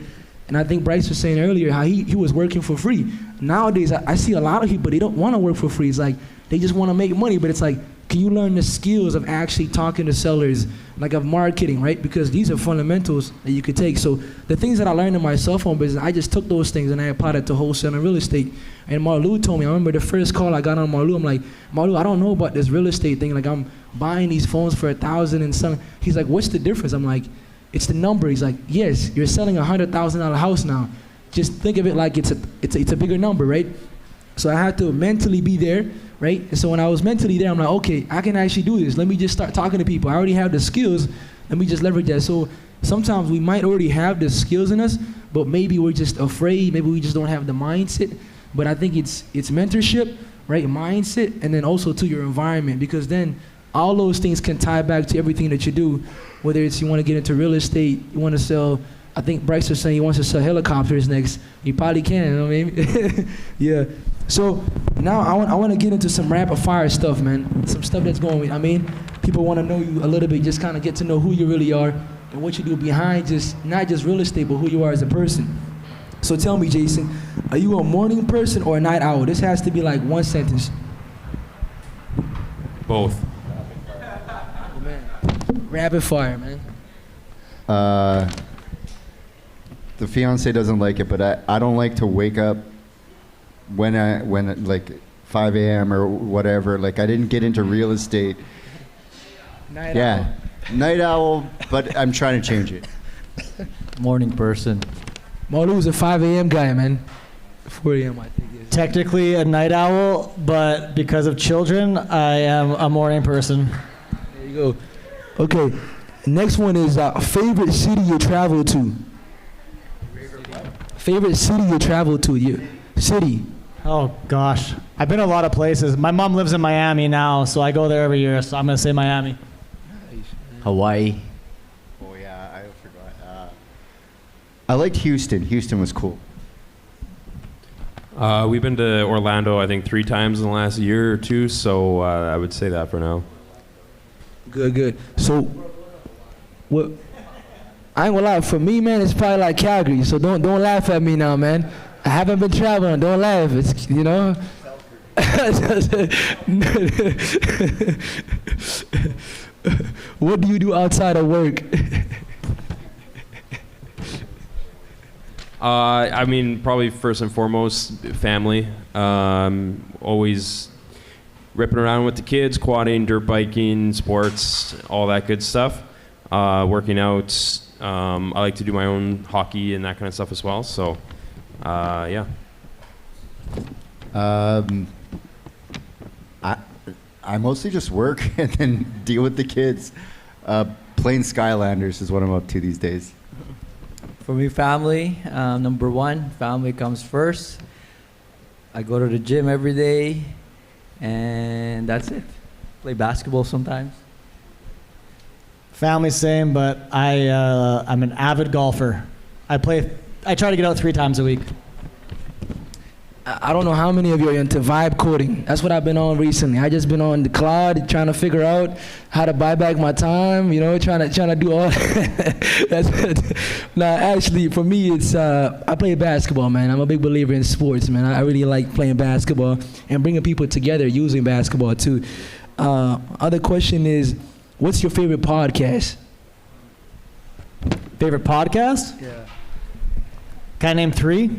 And I think Bryce was saying earlier how he was working for free. Nowadays, I see a lot of people, they don't want to work for free. It's like, they just want to make money, but it's like, can you learn the skills of actually talking to sellers, like of marketing, right? Because these are fundamentals that you could take. So the things that I learned in my cell phone business, I just took those things and I applied it to wholesale and real estate. And Marlou told me, I remember the first call I got on Marlou, I'm like, Marlou, I don't know about this real estate thing. Like I'm buying these phones for $1,000 and some. He's like, what's the difference? I'm like, it's the number. He's like, yes, you're selling a $100,000 house now. Just think of it like it's a bigger number, right? So I had to mentally be there, right? And so when I was mentally there, I'm like, okay, I can actually do this. Let me just start talking to people. I already have the skills. Let me just leverage that. So sometimes we might already have the skills in us, but maybe we're just afraid. Maybe we just don't have the mindset. But I think it's mentorship, right? Mindset, and then also to your environment, because then all those things can tie back to everything that you do, whether it's you want to get into real estate, you want to sell. I think Bryce was saying he wants to sell helicopters next. You probably can, you know what I mean? Yeah. So now I want to get into some rapid fire stuff, man. Some stuff that's going with, I mean, people want to know you a little bit, just kind of get to know who you really are and what you do behind just, not just real estate, but who you are as a person. So tell me, Jason, are you a morning person or a night owl? This has to be like one sentence. Both. Oh, man. Rapid fire, man. The fiance doesn't like it, but I don't like to wake up when like 5 a.m. or whatever. Like I didn't get into real estate. Night owl. Night owl, but I'm trying to change it. Morning person. Maulu's a 5 a.m. guy, man. 4 a.m. I think. Technically a night owl, but because of children, I am a morning person. There you go. Okay, next one is favorite city you travel to. Favorite city you travel to? City. Oh gosh, I've been a lot of places. My mom lives in Miami now, so I go there every year. So I'm gonna say Miami. Hawaii. Oh yeah, I forgot. I liked Houston. Houston was cool. We've been to Orlando, I think, 3 times in the last year or 2, so I would say that for now. Good. So, what? I ain't gonna lie. For me, man, it's probably like Calgary. So don't laugh at me now, man. I haven't been traveling. Don't laugh. It's, you know. What do you do outside of work? I mean, probably first and foremost, family. Always ripping around with the kids, quadding, dirt biking, sports, all that good stuff. Working out. I like to do my own hockey and that kind of stuff as well. So, yeah. I mostly just work and then deal with the kids. Playing Skylanders is what I'm up to these days. For me, family, number one, family comes first. I go to the gym every day, and that's it. Play basketball sometimes. Family same, but I'm an avid golfer. I try to get out 3 times a week. I don't know how many of you are into vibe coding. That's what I've been on recently. I just been on the cloud trying to figure out how to buy back my time, trying to do all Nah, actually, for me, it's I play basketball, man. I'm a big believer in sports, man. I really like playing basketball and bringing people together using basketball, too. Other question is, what's your favorite podcast? Favorite podcast? Yeah. Can I name 3?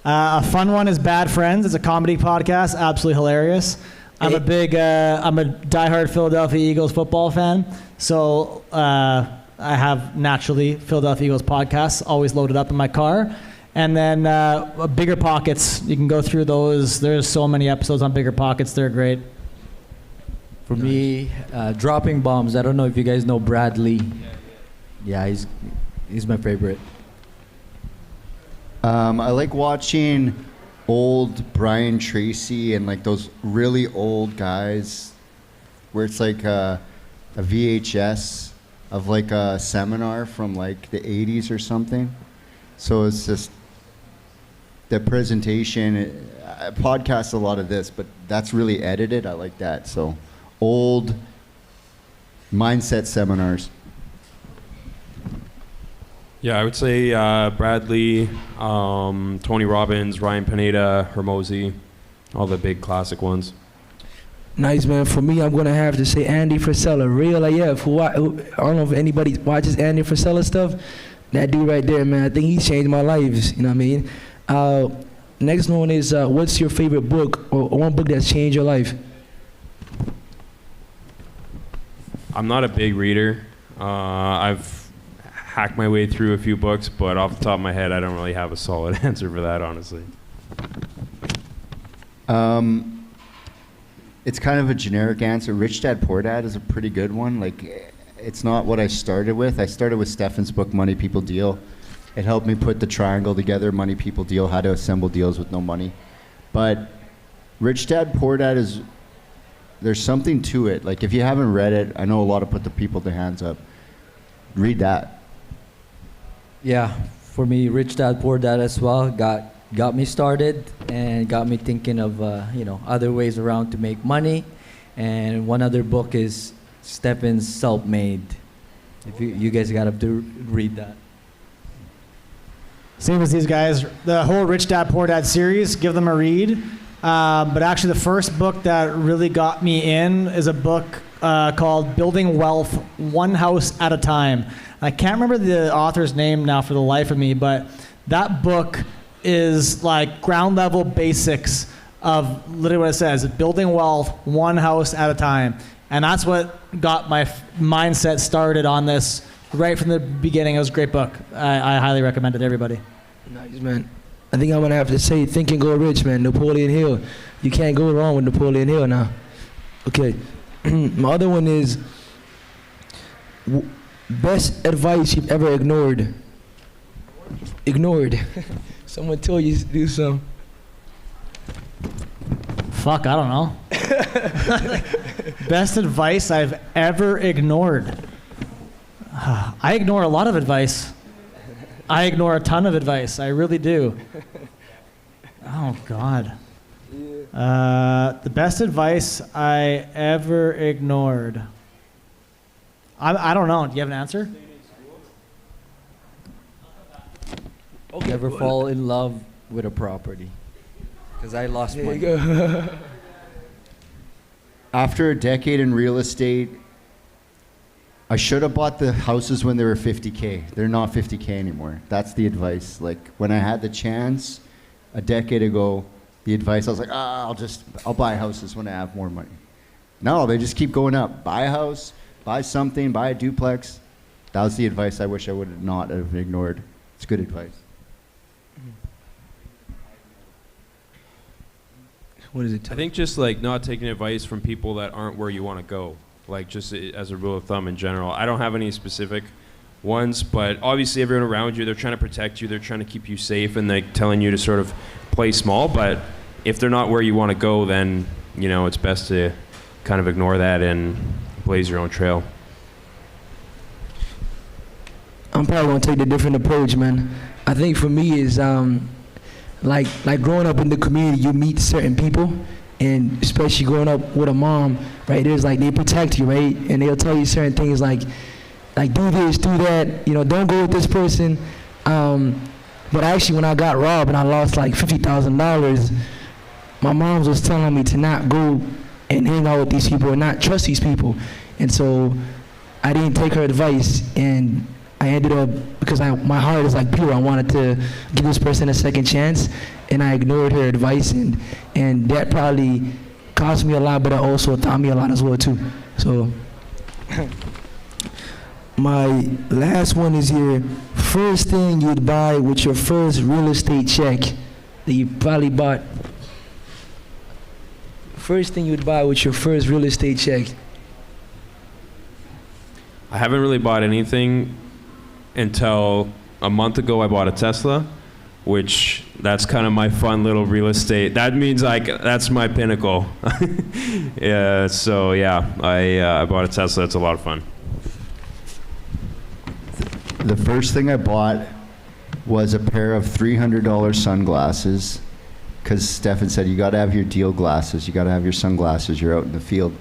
A fun one is Bad Friends. It's a comedy podcast, absolutely hilarious. I'm a diehard Philadelphia Eagles football fan, so I have naturally Philadelphia Eagles podcasts always loaded up in my car. And then Bigger Pockets, you can go through those. There's so many episodes on Bigger Pockets, they're great. For me, Dropping Bombs. I don't know if you guys know Bradley. Yeah, he's my favorite. I like watching old Brian Tracy and like those really old guys where it's like a VHS of like a seminar from like the 80s or something. So it's just the presentation. I podcast a lot of this, but that's really edited. I like that. So old mindset seminars. Yeah, I would say Bradley, Tony Robbins, Ryan Pineda, Hermosi, all the big classic ones. Nice, man. For me, I'm going to have to say Andy Frisella. Real AF. I don't know if anybody watches Andy Frisella stuff. That dude right there, man, I think he's changed my life. You know what I mean? Next one is, what's your favorite book or one book that's changed your life? I'm not a big reader. I've hacked my way through a few books, but off the top of my head, I don't really have a solid answer for that, honestly. It's kind of a generic answer. Rich Dad Poor Dad is a pretty good one. Like, it's not what I started with. I started with Stefan's book, Money People Deal. It helped me put the triangle together, Money People Deal, how to assemble deals with no money. But Rich Dad Poor Dad there's something to it. Like, if you haven't read it, I know a lot of put the people their hands up. Read that. Yeah, for me, Rich Dad Poor Dad as well got me started and got me thinking of other ways around to make money. And one other book is Stefan's Self-Made. If you guys got to read that. Same as these guys. The whole Rich Dad Poor Dad series, give them a read. But actually, the first book that really got me in is a book called Building Wealth One House at a Time. I can't remember the author's name now for the life of me, but that book is like ground level basics of literally what it says, building wealth one house at a time. And that's what got my mindset started on this right from the beginning. It was a great book. I highly recommend it to everybody. Nice, man. I think I'm going to have to say Think and Grow Rich, man. Napoleon Hill. You can't go wrong with Napoleon Hill now. Okay. My other one is best advice you've ever ignored. Ignored. Someone told you to do something. Fuck, I don't know. Best advice I've ever ignored. I ignore a lot of advice. I ignore a ton of advice. I really do. Oh, God. The best advice I ever ignored. I don't know. Do you have an answer? Okay, never fall in love with a property. Because I lost There money. you go. After a decade in real estate, I should have bought the houses when they were 50K. They're not 50K anymore. That's the advice. Like, when I had the chance a decade ago, the advice, I was like, I'll buy houses when I have more money. No, they just keep going up. Buy a house, buy something, buy a duplex. That was the advice I wish I would not have ignored. It's good advice. What is it? I think just like not taking advice from people that aren't where you want to go. Like just as a rule of thumb in general. I don't have any specific ones, but obviously everyone around you, they're trying to protect you, they're trying to keep you safe, and they're telling you to sort of play small. But if they're not where you want to go, then it's best to kind of ignore that and blaze your own trail. I'm probably gonna take the different approach, man. I think for me is like growing up in the community, you meet certain people, and especially growing up with a mom, right? There's like they protect you, right? And they'll tell you certain things like do this, do that, you know, don't go with this person. But actually, when I got robbed and I lost like $50,000, my mom was telling me to not go and hang out with these people and not trust these people. And so I didn't take her advice, and I ended up, because my heart is like pure, I wanted to give this person a second chance, and I ignored her advice, and that probably cost me a lot, but it also taught me a lot as well too. So my last one is here. First thing you'd buy with your first real estate check that you probably bought. First thing you'd buy with your first real estate check. I haven't really bought anything until a month ago. I bought a Tesla, which that's kind of my fun little real estate. That means that's my pinnacle. Yeah. So yeah, I bought a Tesla. It's a lot of fun. The first thing I bought was a pair of $300 sunglasses, because Stefan said you got to have your deal glasses, you got to have your sunglasses. You're out in the field.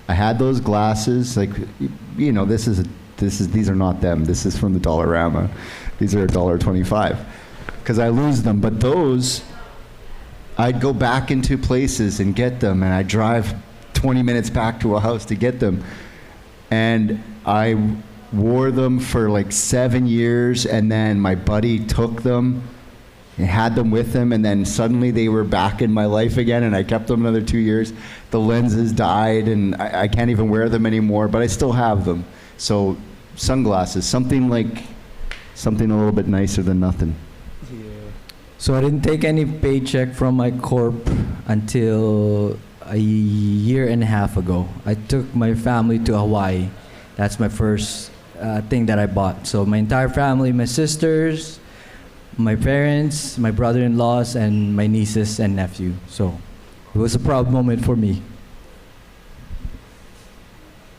I had those glasses, like, you know, these are not them. This is from the Dollarama. These are $1.25, because I lose them. But those, I'd go back into places and get them, and I'd drive 20 minutes back to a house to get them, and I wore them for like 7 years, and then my buddy took them and had them with him, and then suddenly they were back in my life again, and I kept them another 2 years. The lenses died, and I can't even wear them anymore, but I still have them. So sunglasses, something a little bit nicer than nothing. So I didn't take any paycheck from my corp until a year and a half ago. I took my family to Hawaii. That's my first thing that I bought. So my entire family, my sisters, my parents, my brother-in-laws, and my nieces and nephew. So it was a proud moment for me.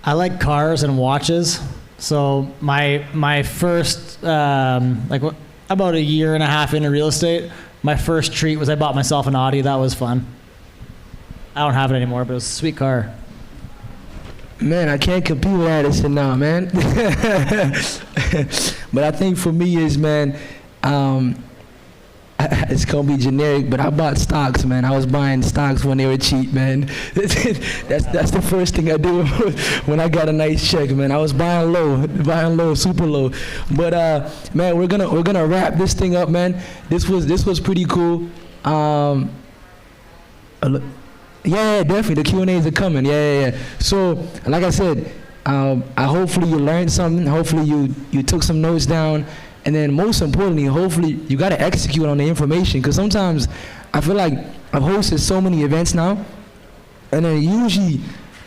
I like cars and watches. So my first, about a year and a half into real estate, my first treat was I bought myself an Audi. That was fun. I don't have it anymore, but it was a sweet car. Man, I can't compete with Addison now, man. But I think for me is, man, it's gonna be generic, but I bought stocks, man. I was buying stocks when they were cheap, man. That's the first thing I do when I got a nice check, man. I was buying low, super low. But man, we're gonna wrap this thing up, man. This was pretty cool. Yeah, definitely. The Q&As are coming. Yeah. So, like I said, hopefully you learned something. Hopefully you took some notes down. And then most importantly, hopefully you got to execute on the information. Because sometimes I feel like I've hosted so many events now. And then usually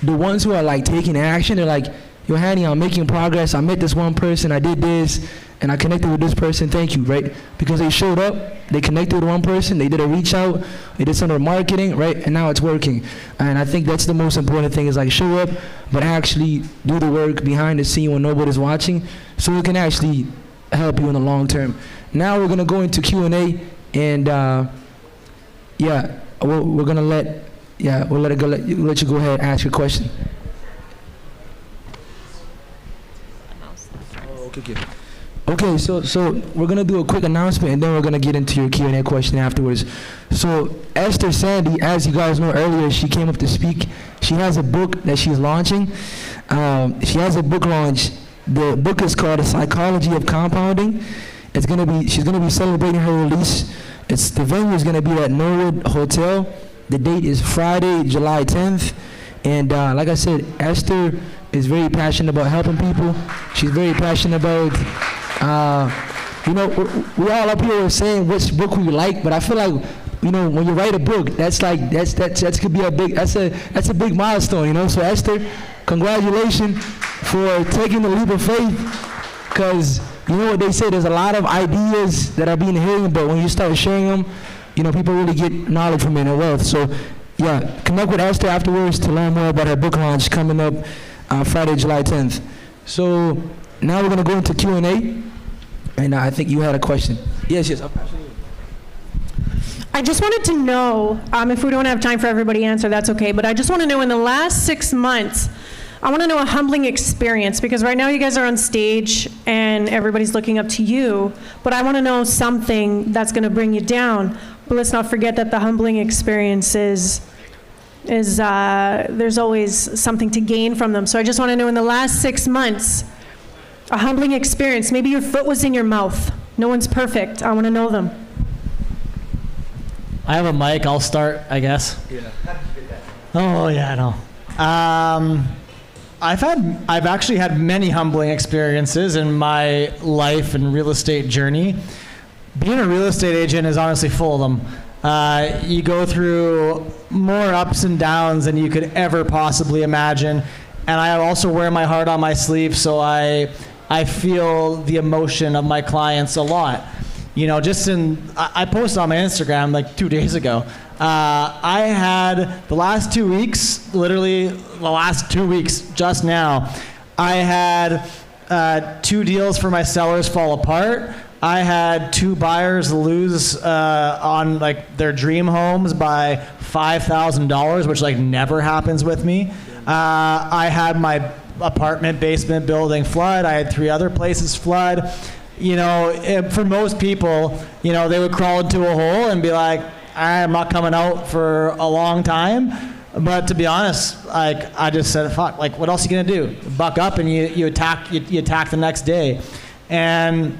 the ones who are like taking action, they're like, yo, Hanny, I'm making progress. I met this one person. I did this. And I connected with this person, thank you, right? Because they showed up, they connected with one person, they did a reach out, they did some of the marketing, right? And now it's working. And I think that's the most important thing is like show up, but actually do the work behind the scene when nobody's watching so it can actually help you in the long term. Now we're gonna go into Q&A and we're gonna let you go ahead and ask your question. Okay, so we're gonna do a quick announcement and then we're gonna get into your Q&A question afterwards. So Esther Sandy, as you guys know earlier, she came up to speak. She has a book that she's launching. She has a book launch. The book is called The Psychology of Compounding. She's gonna be celebrating her release. The venue is gonna be at Norwood Hotel. The date is Friday, July 10th. And like I said, Esther is very passionate about helping people. She's very passionate about we all up here are saying which book we like, but I feel like, when you write a book, that's could be that's a big milestone, So Esther, congratulations for taking the leap of faith, because you know what they say, there's a lot of ideas that are being hidden, but when you start sharing them, people really get knowledge from it and wealth. So yeah, connect with Esther afterwards to learn more about her book launch coming up Friday, July 10th. So now we're gonna go into Q&A. And I think you had a question. Yes. I just wanted to know, if we don't have time for everybody to answer, that's okay, but I just want to know, in the last 6 months, I want to know a humbling experience, because right now you guys are on stage and everybody's looking up to you, but I want to know something that's going to bring you down. But let's not forget that the humbling experience is there's always something to gain from them. So I just want to know, in the last 6 months, a humbling experience. Maybe your foot was in your mouth. No one's perfect. I want to know them. I have a mic. I'll start, I guess. Yeah. Oh, yeah, I know. I've actually had many humbling experiences in my life and real estate journey. Being a real estate agent is honestly full of them. You go through more ups and downs than you could ever possibly imagine. And I also wear my heart on my sleeve, so I feel the emotion of my clients a lot. You know, I posted on my Instagram like 2 days ago. I had the last 2 weeks, literally the last 2 weeks, just now, I had 2 deals for my sellers fall apart. I had 2 buyers lose on like their dream homes by $5,000, which like never happens with me. I had my apartment basement building flood. I had 3 other places flood. You know, for most people, you know, they would crawl into a hole and be like, I'm not coming out for a long time. But to be honest, like, I just said, fuck, like, what else are you gonna do? Buck up and you attack the next day. And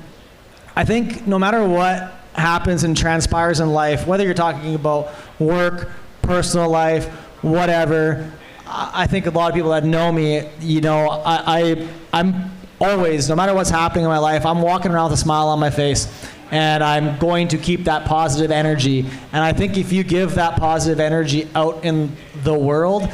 I think no matter what happens and transpires in life, whether you're talking about work, personal life, whatever, I think a lot of people that know me, you know, I'm always, no matter what's happening in my life, I'm walking around with a smile on my face, and I'm going to keep that positive energy. And I think if you give that positive energy out in the world,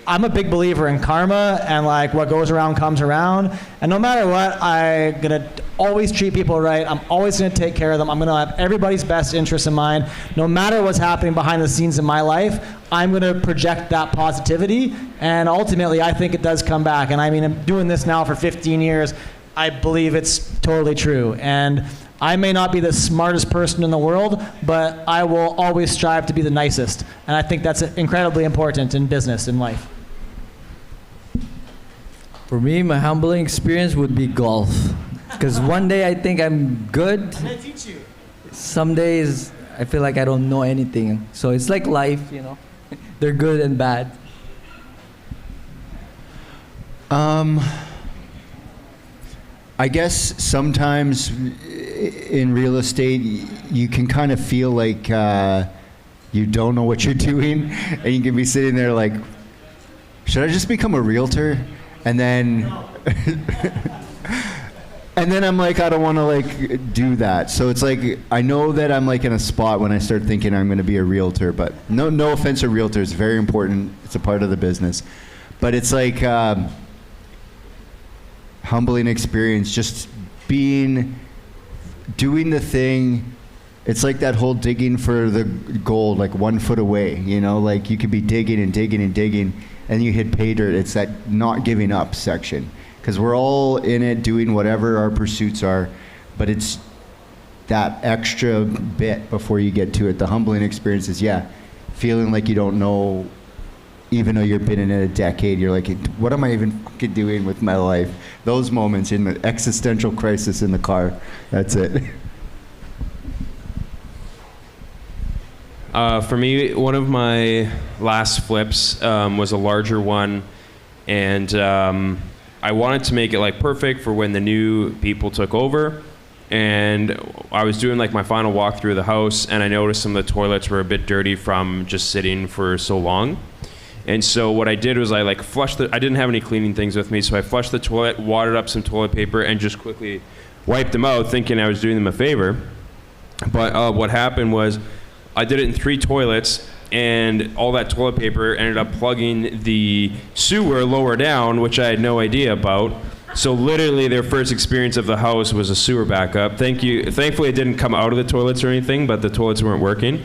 I'm a big believer in karma, and like what goes around comes around. And no matter what, I'm gonna always treat people right. I'm always gonna take care of them. I'm gonna have everybody's best interest in mind. No matter what's happening behind the scenes in my life, I'm gonna project that positivity. And ultimately, I think it does come back. And I mean, I'm doing this now for 15 years. I believe it's totally true. And I may not be the smartest person in the world, but I will always strive to be the nicest. And I think that's incredibly important in business, in life. For me, my humbling experience would be golf. Because one day I think I'm good. Can I teach you? Some days I feel like I don't know anything. So it's like life, you know. They're good and bad. I guess sometimes in real estate, you can kind of feel like you don't know what you're doing, and you can be sitting there like, should I just become a realtor? And then, and then I'm like, I don't want to like do that. So it's like, I know that I'm like in a spot when I start thinking I'm going to be a realtor, but no offense to realtors, it's very important. It's a part of the business. But it's like, humbling experience, just doing the thing. It's like that whole digging for the gold, like 1 foot away, you know, like you could be digging and digging and digging and you hit pay dirt. It's that not giving up section, because we're all in it doing whatever our pursuits are, but it's that extra bit before you get to it. The humbling experience is, feeling like you don't know, even though you've been in it a decade, you're like, what am I even fucking doing with my life? Those moments in the existential crisis in the car, that's it. For me, one of my last flips was a larger one, and I wanted to make it like perfect for when the new people took over. And I was doing like my final walk through the house, and I noticed some of the toilets were a bit dirty from just sitting for so long. And so what I did was I like flushed I didn't have any cleaning things with me, so I flushed the toilet, watered up some toilet paper, and just quickly wiped them out, thinking I was doing them a favor. But what happened was I did it in 3 toilets, and all that toilet paper ended up plugging the sewer lower down, which I had no idea about. So literally their first experience of the house was a sewer backup. Thankfully it didn't come out of the toilets or anything, but the toilets weren't working.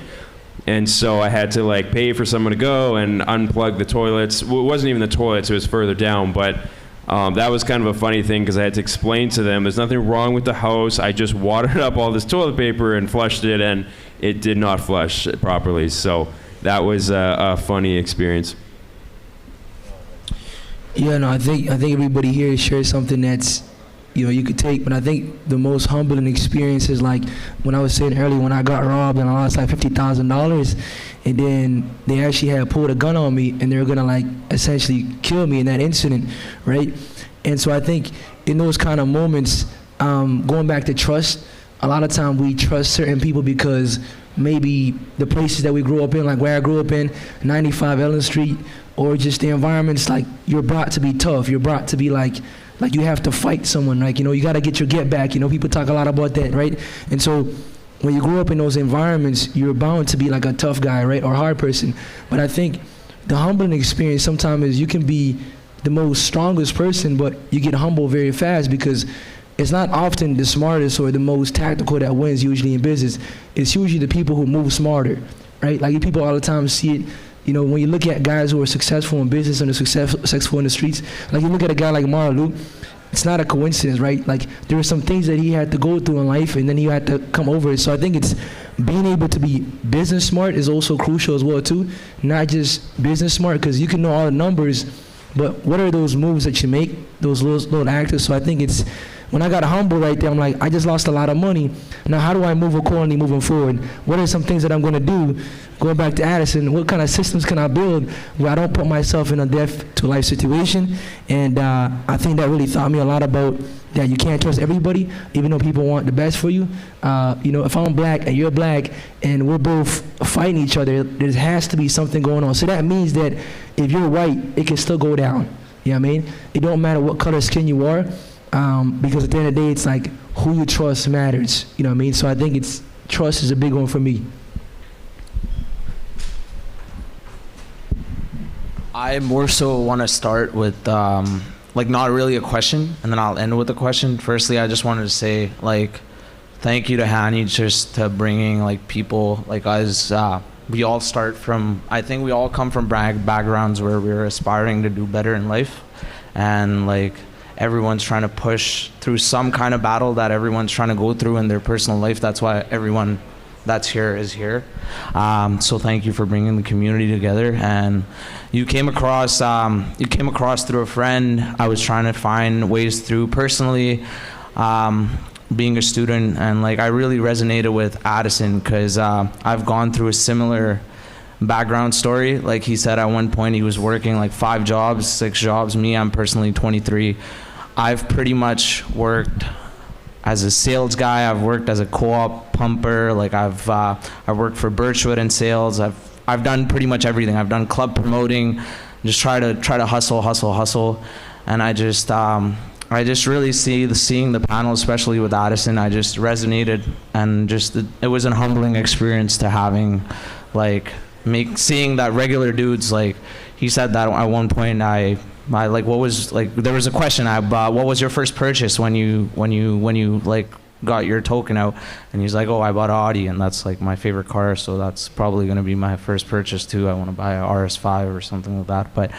And so I had to like pay for someone to go and unplug the toilets. Well, it wasn't even the toilets, it was further down, but That was kind of a funny thing because I had to explain to them there's nothing wrong with the house. I just watered up all this toilet paper and flushed it, and it did not flush properly. So that was a funny experience. Yeah, no, I think everybody here shares something that's, you could take, but I think the most humbling experience is like when I was saying earlier, when I got robbed and I lost like $50,000, and then they actually had pulled a gun on me and they were gonna like essentially kill me in that incident, right? And so I think in those kind of moments, going back to trust, a lot of time we trust certain people because maybe the places that we grew up in, like where I grew up in, 95 Ellen Street, or just the environments, like you're brought to be tough, you're brought to be like you have to fight someone, like, you gotta get your get back, people talk a lot about that, right? And so when you grow up in those environments, you're bound to be like a tough guy, right, or hard person. But I think the humbling experience sometimes is you can be the most strongest person, but you get humble very fast because it's not often the smartest or the most tactical that wins usually in business. It's usually the people who move smarter, right? Like people all the time see it. When you look at guys who are successful in business and are successful in the streets, like you look at a guy like Marlou, it's not a coincidence, right? Like there are some things that he had to go through in life and then he had to come over it. So I think it's being able to be business smart is also crucial as well too. Not just business smart, because you can know all the numbers, but what are those moves that you make, those little actors? So I think it's, when I got humble right there, I'm like, I just lost a lot of money. Now how do I move accordingly moving forward? What are some things that I'm gonna do? Going back to Addison, what kind of systems can I build where I don't put myself in a death to life situation? And I think that really taught me a lot about that you can't trust everybody, even though people want the best for you. If I'm black and you're black and we're both fighting each other, there has to be something going on. So that means that if you're white, it can still go down. You know what I mean? It don't matter what color skin you are, because at the end of the day, it's like who you trust matters. You know what I mean? So I think trust is a big one for me. I more so want to start with not really a question, and then I'll end with a question. Firstly, I just wanted to say thank you to HANNY just to bringing people like us. We all start from, I think we all come from backgrounds where we're aspiring to do better in life, and everyone's trying to push through some kind of battle that everyone's trying to go through in their personal life. That's why everyone that's here is here. So thank you for bringing the community together. And you came across through a friend. I was trying to find ways through personally, being a student, and I really resonated with Addison because I've gone through a similar background story. Like he said, at one point he was working 5 jobs, 6 jobs. Me, I'm personally 23. I've pretty much worked as a sales guy. I've worked as a co-op pumper. I've worked for Birchwood in sales. I've done pretty much everything. I've done club promoting, just try to hustle. And I just really seeing the panel, especially with Addison, I just resonated, and it was a humbling experience to having seeing that regular dudes, he said that at one point what was there was a question about what was your first purchase when you got your token out, and he's like, oh, I bought an Audi, and that's my favorite car, so that's probably going to be my first purchase too. I want to buy a RS5 or something like that. But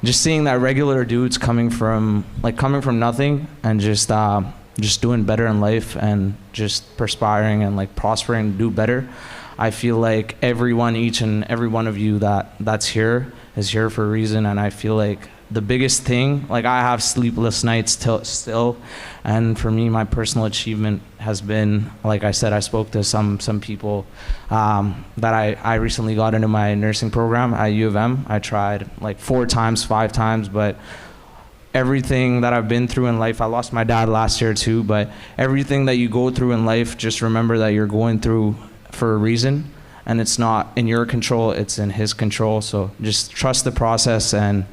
just seeing that regular dudes coming from nothing and just doing better in life and just perspiring and prospering to do better, I feel like each and every one of you that's here is here for a reason. And I feel like the biggest thing, I have sleepless nights still, and for me, my personal achievement has been, like I said, I spoke to some people that I recently got into my nursing program at U of M. I tried 4 times, 5 times, but everything that I've been through in life, I lost my dad last year too, but everything that you go through in life, just remember that you're going through for a reason, and it's not in your control, it's in his control. So just trust the process and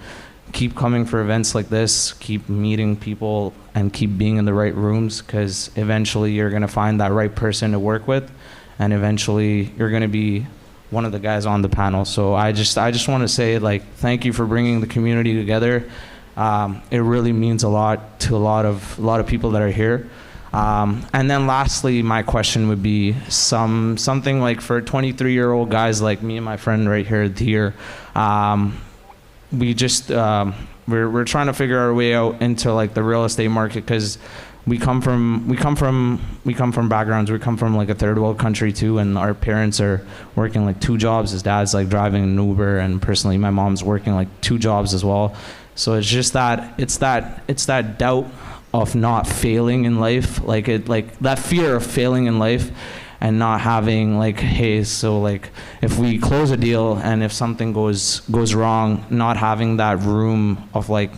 keep coming for events like this, keep meeting people, and keep being in the right rooms, because eventually you're going to find that right person to work with, and eventually you're going to be one of the guys on the panel. So I just want to say thank you for bringing the community together. It really means a lot to a lot of people that are here. And then lastly, my question would be something for 23-year-old guys like me and my friend right here, we just we're trying to figure our way out into like the real estate market, because we come from backgrounds. We come from like a third world country too, and our parents are working like 2 jobs. His dad's like driving an Uber, and personally my mom's working like 2 jobs as well. So it's just that it's that doubt of not failing in life, like that fear of failing in life, and not having like, hey, so like if we close a deal and if something goes wrong, not having that room of like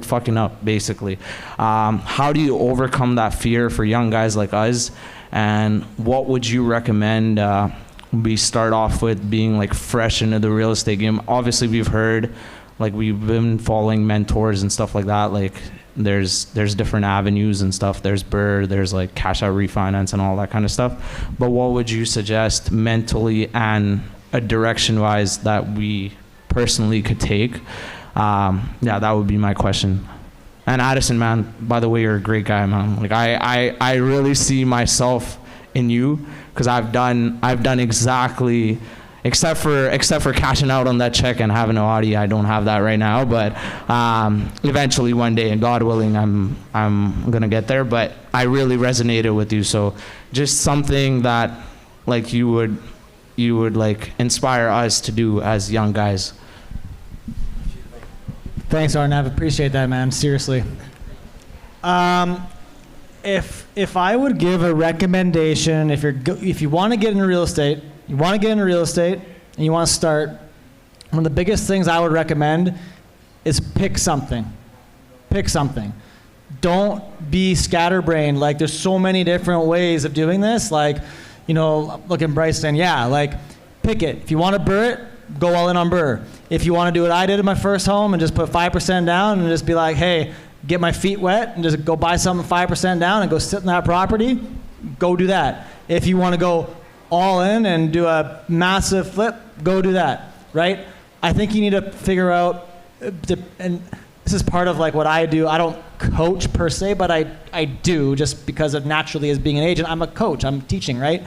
fucking up, basically. How do you overcome that fear for young guys like us? And what would you recommend we start off with being like fresh into the real estate game? Obviously we've heard, like we've been following mentors and stuff like that, like there's different avenues and stuff. There's BRRRR, there's like cash out refinance and all that kind of stuff. But what would you suggest mentally and a direction wise that we personally could take? Yeah, that would be my question. And Addison, man, by the way, you're a great guy, man. Like I really see myself in you, because I've done exactly, except for cashing out on that check and having an Audi. I don't have that right now, but eventually one day, and God willing, I'm gonna get there. But I really resonated with you. So just something that like you would like inspire us to do as young guys. Thanks, Arnav. Appreciate that, man. Seriously. If I would give a recommendation, if you want to get into real estate, and you want to start, one of the biggest things I would recommend is pick something. Pick something. Don't be scatterbrained. Like, there's so many different ways of doing this. Like, you know, look at Bryce saying, yeah, like, pick it. If you want to BRRRR it, go all in on BRRRR. If you want to do what I did in my first home and just put 5% down and just be like, hey, get my feet wet and just go buy something 5% down and go sit in that property, go do that. If you want to go all in and do a massive flip, go do that, right? I think you need to figure out, and this is part of like what I do. I don't coach per se, but I do, just because of naturally as being an agent, I'm a coach, I'm teaching, right?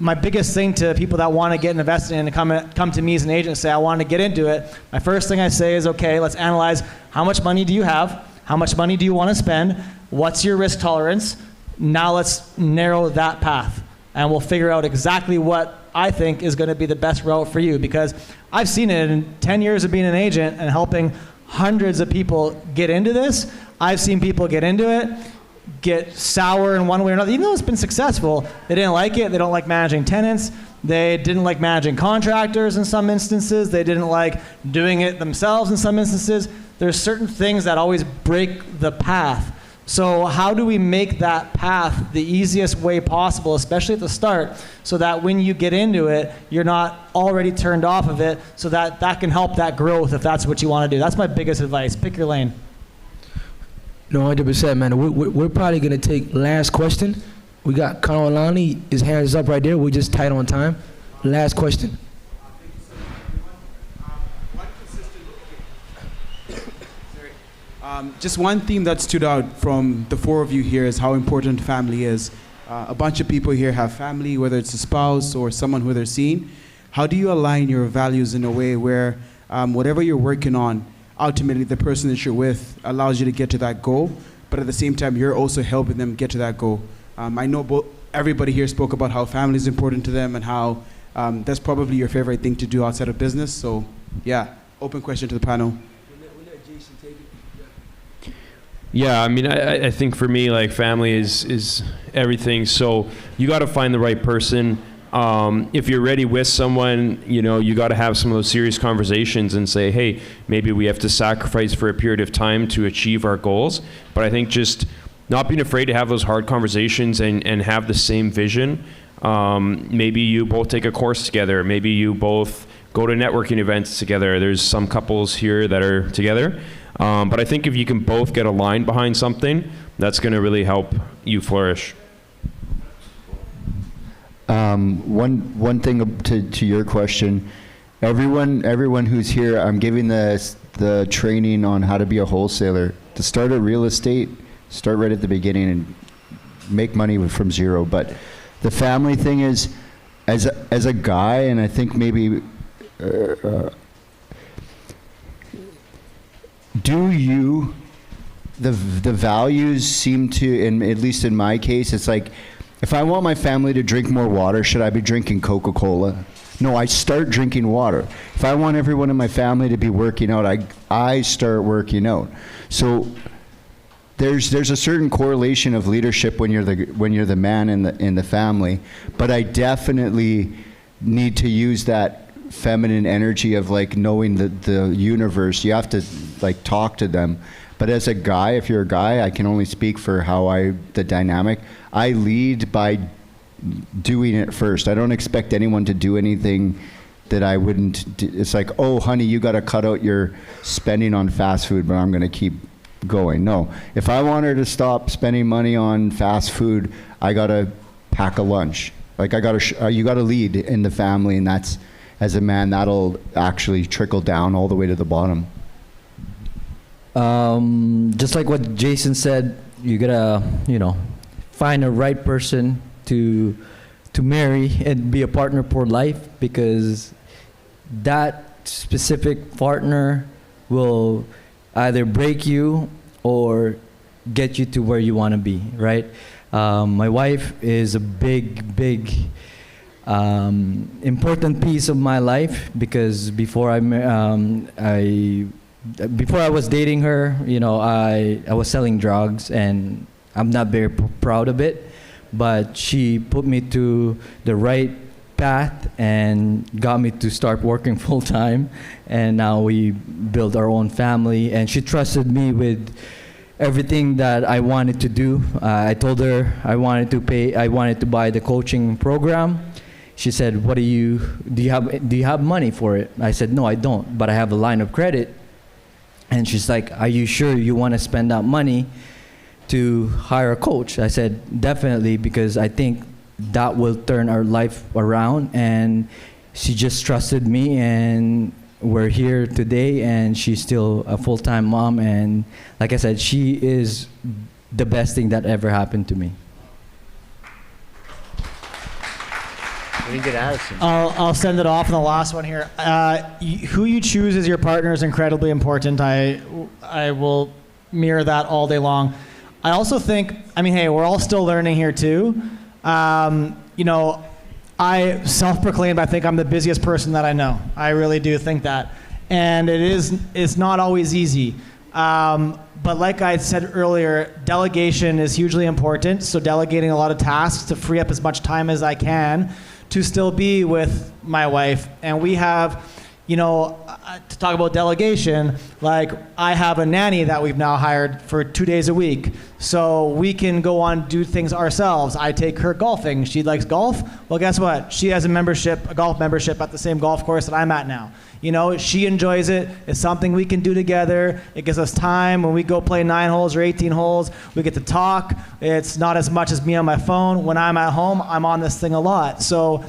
My biggest thing to people that want to get invested in and come to me as an agent and say, I want to get into it, my first thing I say is, okay, let's analyze how much money do you have? How much money do you want to spend? What's your risk tolerance? Now let's narrow that path, and we'll figure out exactly what I think is going to be the best route for you, because I've seen it in 10 years of being an agent and helping hundreds of people get into this. I've seen people get into it, get sour in one way or another. Even though it's been successful, they didn't like it. They don't like managing tenants. They didn't like managing contractors in some instances. They didn't like doing it themselves in some instances. There's certain things that always break the path. So how do we make that path the easiest way possible, especially at the start, so that when you get into it, you're not already turned off of it, so that that can help that growth if that's what you want to do. That's my biggest advice. Pick your lane. No, 100%, man. We're probably going to take last question. We got Conor Lonnie, his hands up right there. We're just tight on time. Last question. Just one theme that stood out from the 4 of you here is how important family is. A bunch of people here have family, whether it's a spouse or someone who they're seeing. How do you align your values in a way where whatever you're working on, ultimately the person that you're with allows you to get to that goal, but at the same time you're also helping them get to that goal? I know everybody here spoke about how family is important to them and how that's probably your favorite thing to do outside of business. So yeah, open question to the panel. Yeah, I mean, I think for me, like, family is everything. So you got to find the right person. If you're ready with someone, you know, you got to have some of those serious conversations and say, hey, maybe we have to sacrifice for a period of time to achieve our goals. But I think just not being afraid to have those hard conversations and have the same vision. Maybe you both take a course together. Maybe you both go to networking events together. There's some couples here that are together. But I think if you can both get aligned behind something, that's going to really help you flourish. One thing to your question, everyone who's here, I'm giving the training on how to be a wholesaler. To start a real estate, start right at the beginning and make money from zero. But the family thing is, as a guy, and I think maybe do you, the values seem to, at least in my case, it's like, if I want my family to drink more water, should I be drinking Coca-Cola? No, I start drinking water. If I want everyone in my family to be working out, I start working out. So there's a certain correlation of leadership when you're the man in the family, but I definitely need to use that feminine energy of like knowing the universe. You have to like talk to them. But as a guy, if you're a guy, I can only speak for the dynamic. I lead by doing it first. I don't expect anyone to do anything that I wouldn't do. It's like, oh, honey, you got to cut out your spending on fast food, but I'm going to keep going. No. If I want her to stop spending money on fast food, I got to pack a lunch. Like you got to lead in the family, and that's, as a man, that'll actually trickle down all the way to the bottom. Just like what Jason said, you gotta, find a right person to marry and be a partner for life, because that specific partner will either break you or get you to where you want to be, right? My wife is a big important piece of my life, because before I was dating her, I was selling drugs, and I'm not very proud of it, but she put me to the right path and got me to start working full time, and now we built our own family, and she trusted me with everything that I wanted to do. I told her I wanted to buy the coaching program. She said, do you have money for it? I said, no, I don't, but I have a line of credit. And she's like, are you sure you want to spend that money to hire a coach? I said, definitely, because I think that will turn our life around. And she just trusted me, and we're here today, and she's still a full-time mom. And like I said, she is the best thing that ever happened to me. I'll send it off in the last one here. Who you choose as your partner is incredibly important. I will mirror that all day long. I also think, hey, we're all still learning here too. I self-proclaimed, I think I'm the busiest person that I know. I really do think that. And it's not always easy. But like I said earlier, delegation is hugely important. So delegating a lot of tasks to free up as much time as I can to still be with my wife. And we have, to talk about delegation, like I have a nanny that we've now hired for 2 days a week. So we can go on, do things ourselves. I take her golfing. She likes golf. Well, guess what? She has a golf membership at the same golf course that I'm at now. She enjoys it. It's something we can do together. It gives us time when we go play 9 holes or 18 holes. We get to talk. It's not as much as me on my phone. When I'm at home, I'm on this thing a lot. So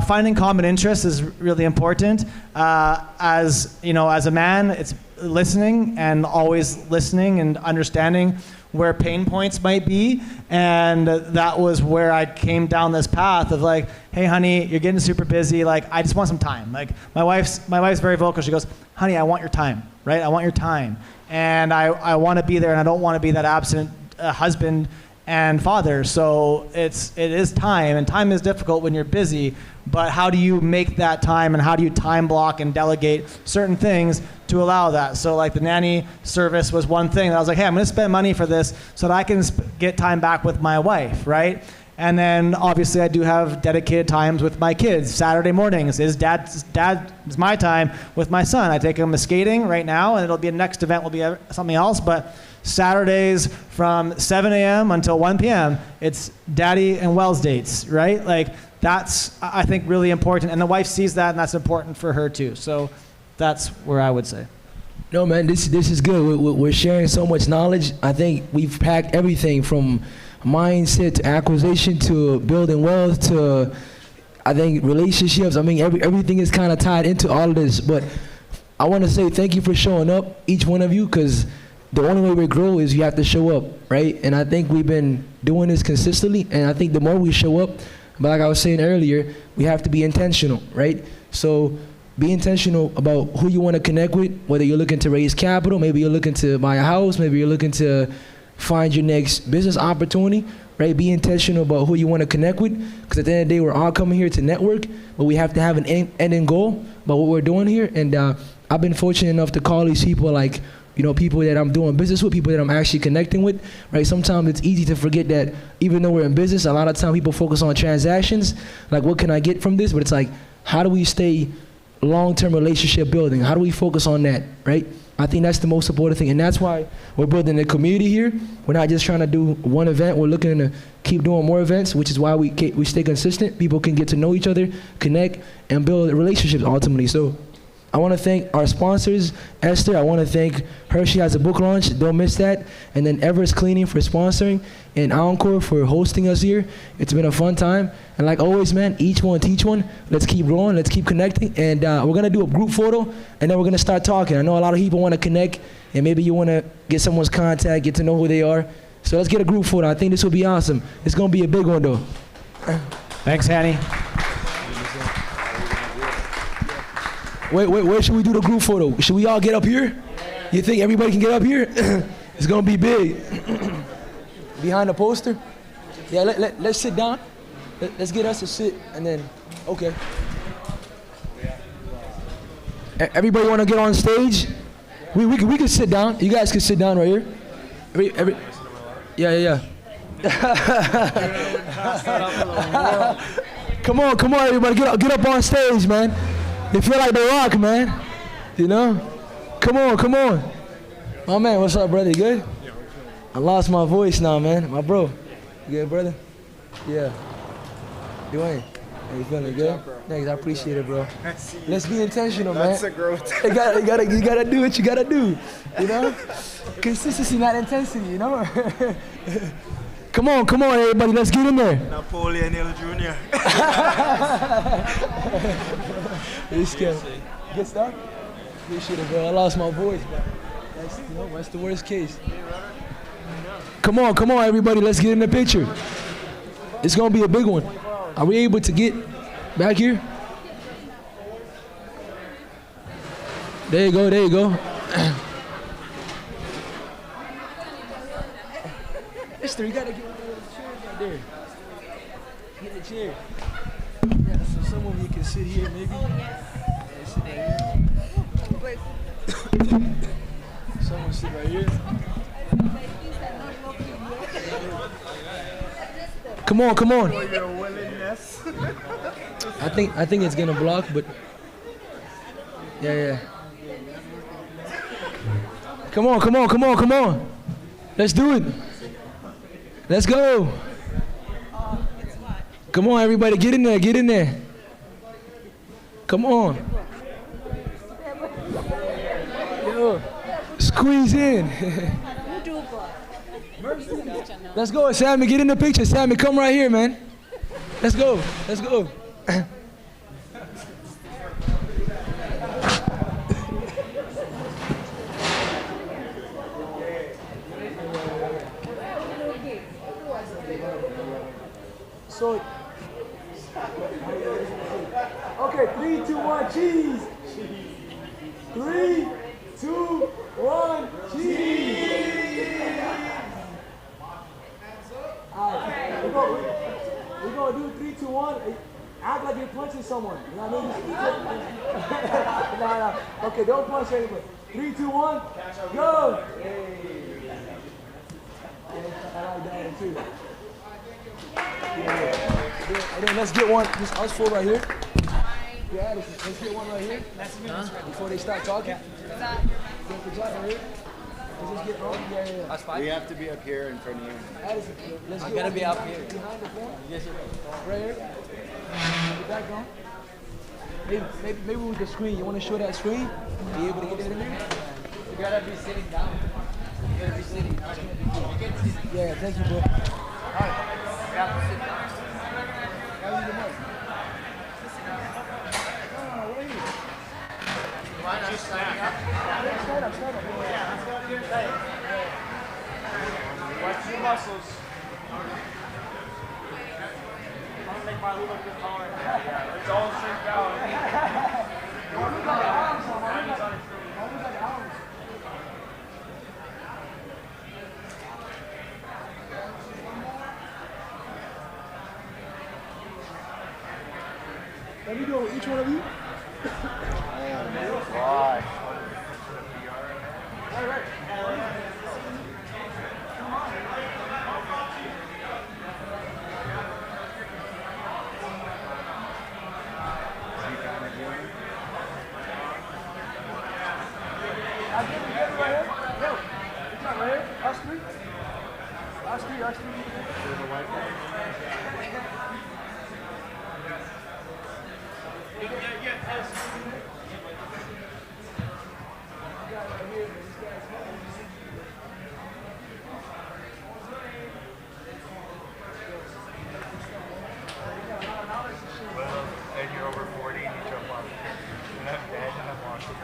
finding common interests is really important. As a man, it's listening, and always listening and understanding where pain points might be. And that was where I came down this path of like, hey, honey, you're getting super busy. Like, I just want some time. Like, my wife's very vocal. She goes, honey, I want your time, right? I want your time. And I want to be there, and I don't want to be that absent husband and father. So it is time, and time is difficult when you're busy, but how do you make that time, and how do you time block and delegate certain things to allow that? So like the nanny service was one thing that I was like, hey, I'm going to spend money for this so that I can get time back with my wife, right? And then obviously I do have dedicated times with my kids. Saturday mornings is my time with my son. I take him skating right now, and it'll be the next event will be something else, but Saturdays from 7 a.m. until 1 p.m., it's daddy and Wells dates, right? Like, that's, I think, really important. And the wife sees that, and that's important for her too. So that's where I would say. No, man, this is good. We're sharing so much knowledge. I think we've packed everything from mindset to acquisition to building wealth to, I think, relationships. I mean, everything is kind of tied into all of this. But I want to say thank you for showing up, each one of you, because the only way we grow is you have to show up, right? And I think we've been doing this consistently, and I think the more we show up, but like I was saying earlier, we have to be intentional, right? So be intentional about who you want to connect with, whether you're looking to raise capital, maybe you're looking to buy a house, maybe you're looking to find your next business opportunity, right? Be intentional about who you want to connect with, because at the end of the day, we're all coming here to network, but we have to have an end goal about what we're doing here. And I've been fortunate enough to call these people like, people that I'm doing business with, people that I'm actually connecting with, right? Sometimes it's easy to forget that even though we're in business, a lot of time people focus on transactions, like what can I get from this? But it's like, how do we stay long-term relationship building? How do we focus on that, right? I think that's the most important thing, and that's why we're building a community here. We're not just trying to do one event. We're looking to keep doing more events, which is why we stay consistent. People can get to know each other, connect, and build relationships ultimately. So I want to thank our sponsors, Esther. I want to thank Hershey has a book launch. Don't miss that. And then Everest Cleaning for sponsoring, and Encore for hosting us here. It's been a fun time. And like always, man, each one teach one. Let's keep growing. Let's keep connecting. And we're going to do a group photo, and then we're going to start talking. I know a lot of people want to connect, and maybe you want to get someone's contact, get to know who they are. So let's get a group photo. I think this will be awesome. It's going to be a big one, though. Thanks, Hanny. Wait, where should we do the group photo? Should we all get up here? You think everybody can get up here? It's gonna be big. Behind the poster? Yeah, let's sit down. Let's get us to sit, and then, okay. Everybody wanna get on stage? We can sit down. You guys can sit down right here. Yeah. Come on, everybody, get up on stage, man. They feel like The Rock, man. Come on. My man, what's up, brother? You good? I lost my voice now, man. My bro. You good, brother? Yeah. Dwayne, how you feeling good? Thanks, I appreciate it, bro. Let's be intentional, man. That's a growth. You gotta do what you gotta do, Consistency, not intensity, Come on, everybody, let's get in there. Napoleon Hill Jr. You scared? Good stuff? Appreciate it, bro. I lost my voice, but that's the worst case. Come on, everybody, let's get in the picture. It's gonna be a big one. Are we able to get back here? There you go. Mister, you gotta get one of those chairs right there. Get a chair. Yeah, so some of you can sit here, maybe. Yeah, sit right here. Someone sit right here. Come on. For your willingness. I think it's gonna block, but yeah. Come on. Let's do it. Let's go. Come on, everybody, get in there. Come on. Yo, squeeze in. Let's go, Sammy, get in the picture. Sammy, come right here, man. Let's go. So, okay, 3, 2, 1, cheese. 3, 2, 1, cheese. All right, we're gonna do 3, 2, 1. Act like you're punching someone. You know what I mean? No. Okay, don't punch anybody. 3, 2, 1, go. I like that one too. Yeah. And then let's get one, just us four right here. Yeah, let's get one right here. Before they start talking. Good job right here. Let's just get on. Yeah. That's fine. We have to be up here in front of you. Let's I gotta be up here. Behind the phone. Yes, sir. Right here. Get that going. Maybe with the screen. You want to show that screen? Be able to get that in there? You gotta be sitting down. You gotta be sitting down. Yeah, thank you, bro. All right. You have to sit down. Watch your muscles. I'm gonna make my look a bit hard. It's all straight down. Let me go with each one of you. Oh my gosh. And you're over 40 and you jump on. And I'm dead and I'm watching.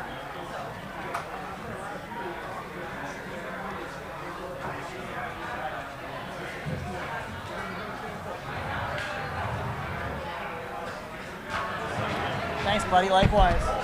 Thanks, buddy. Likewise.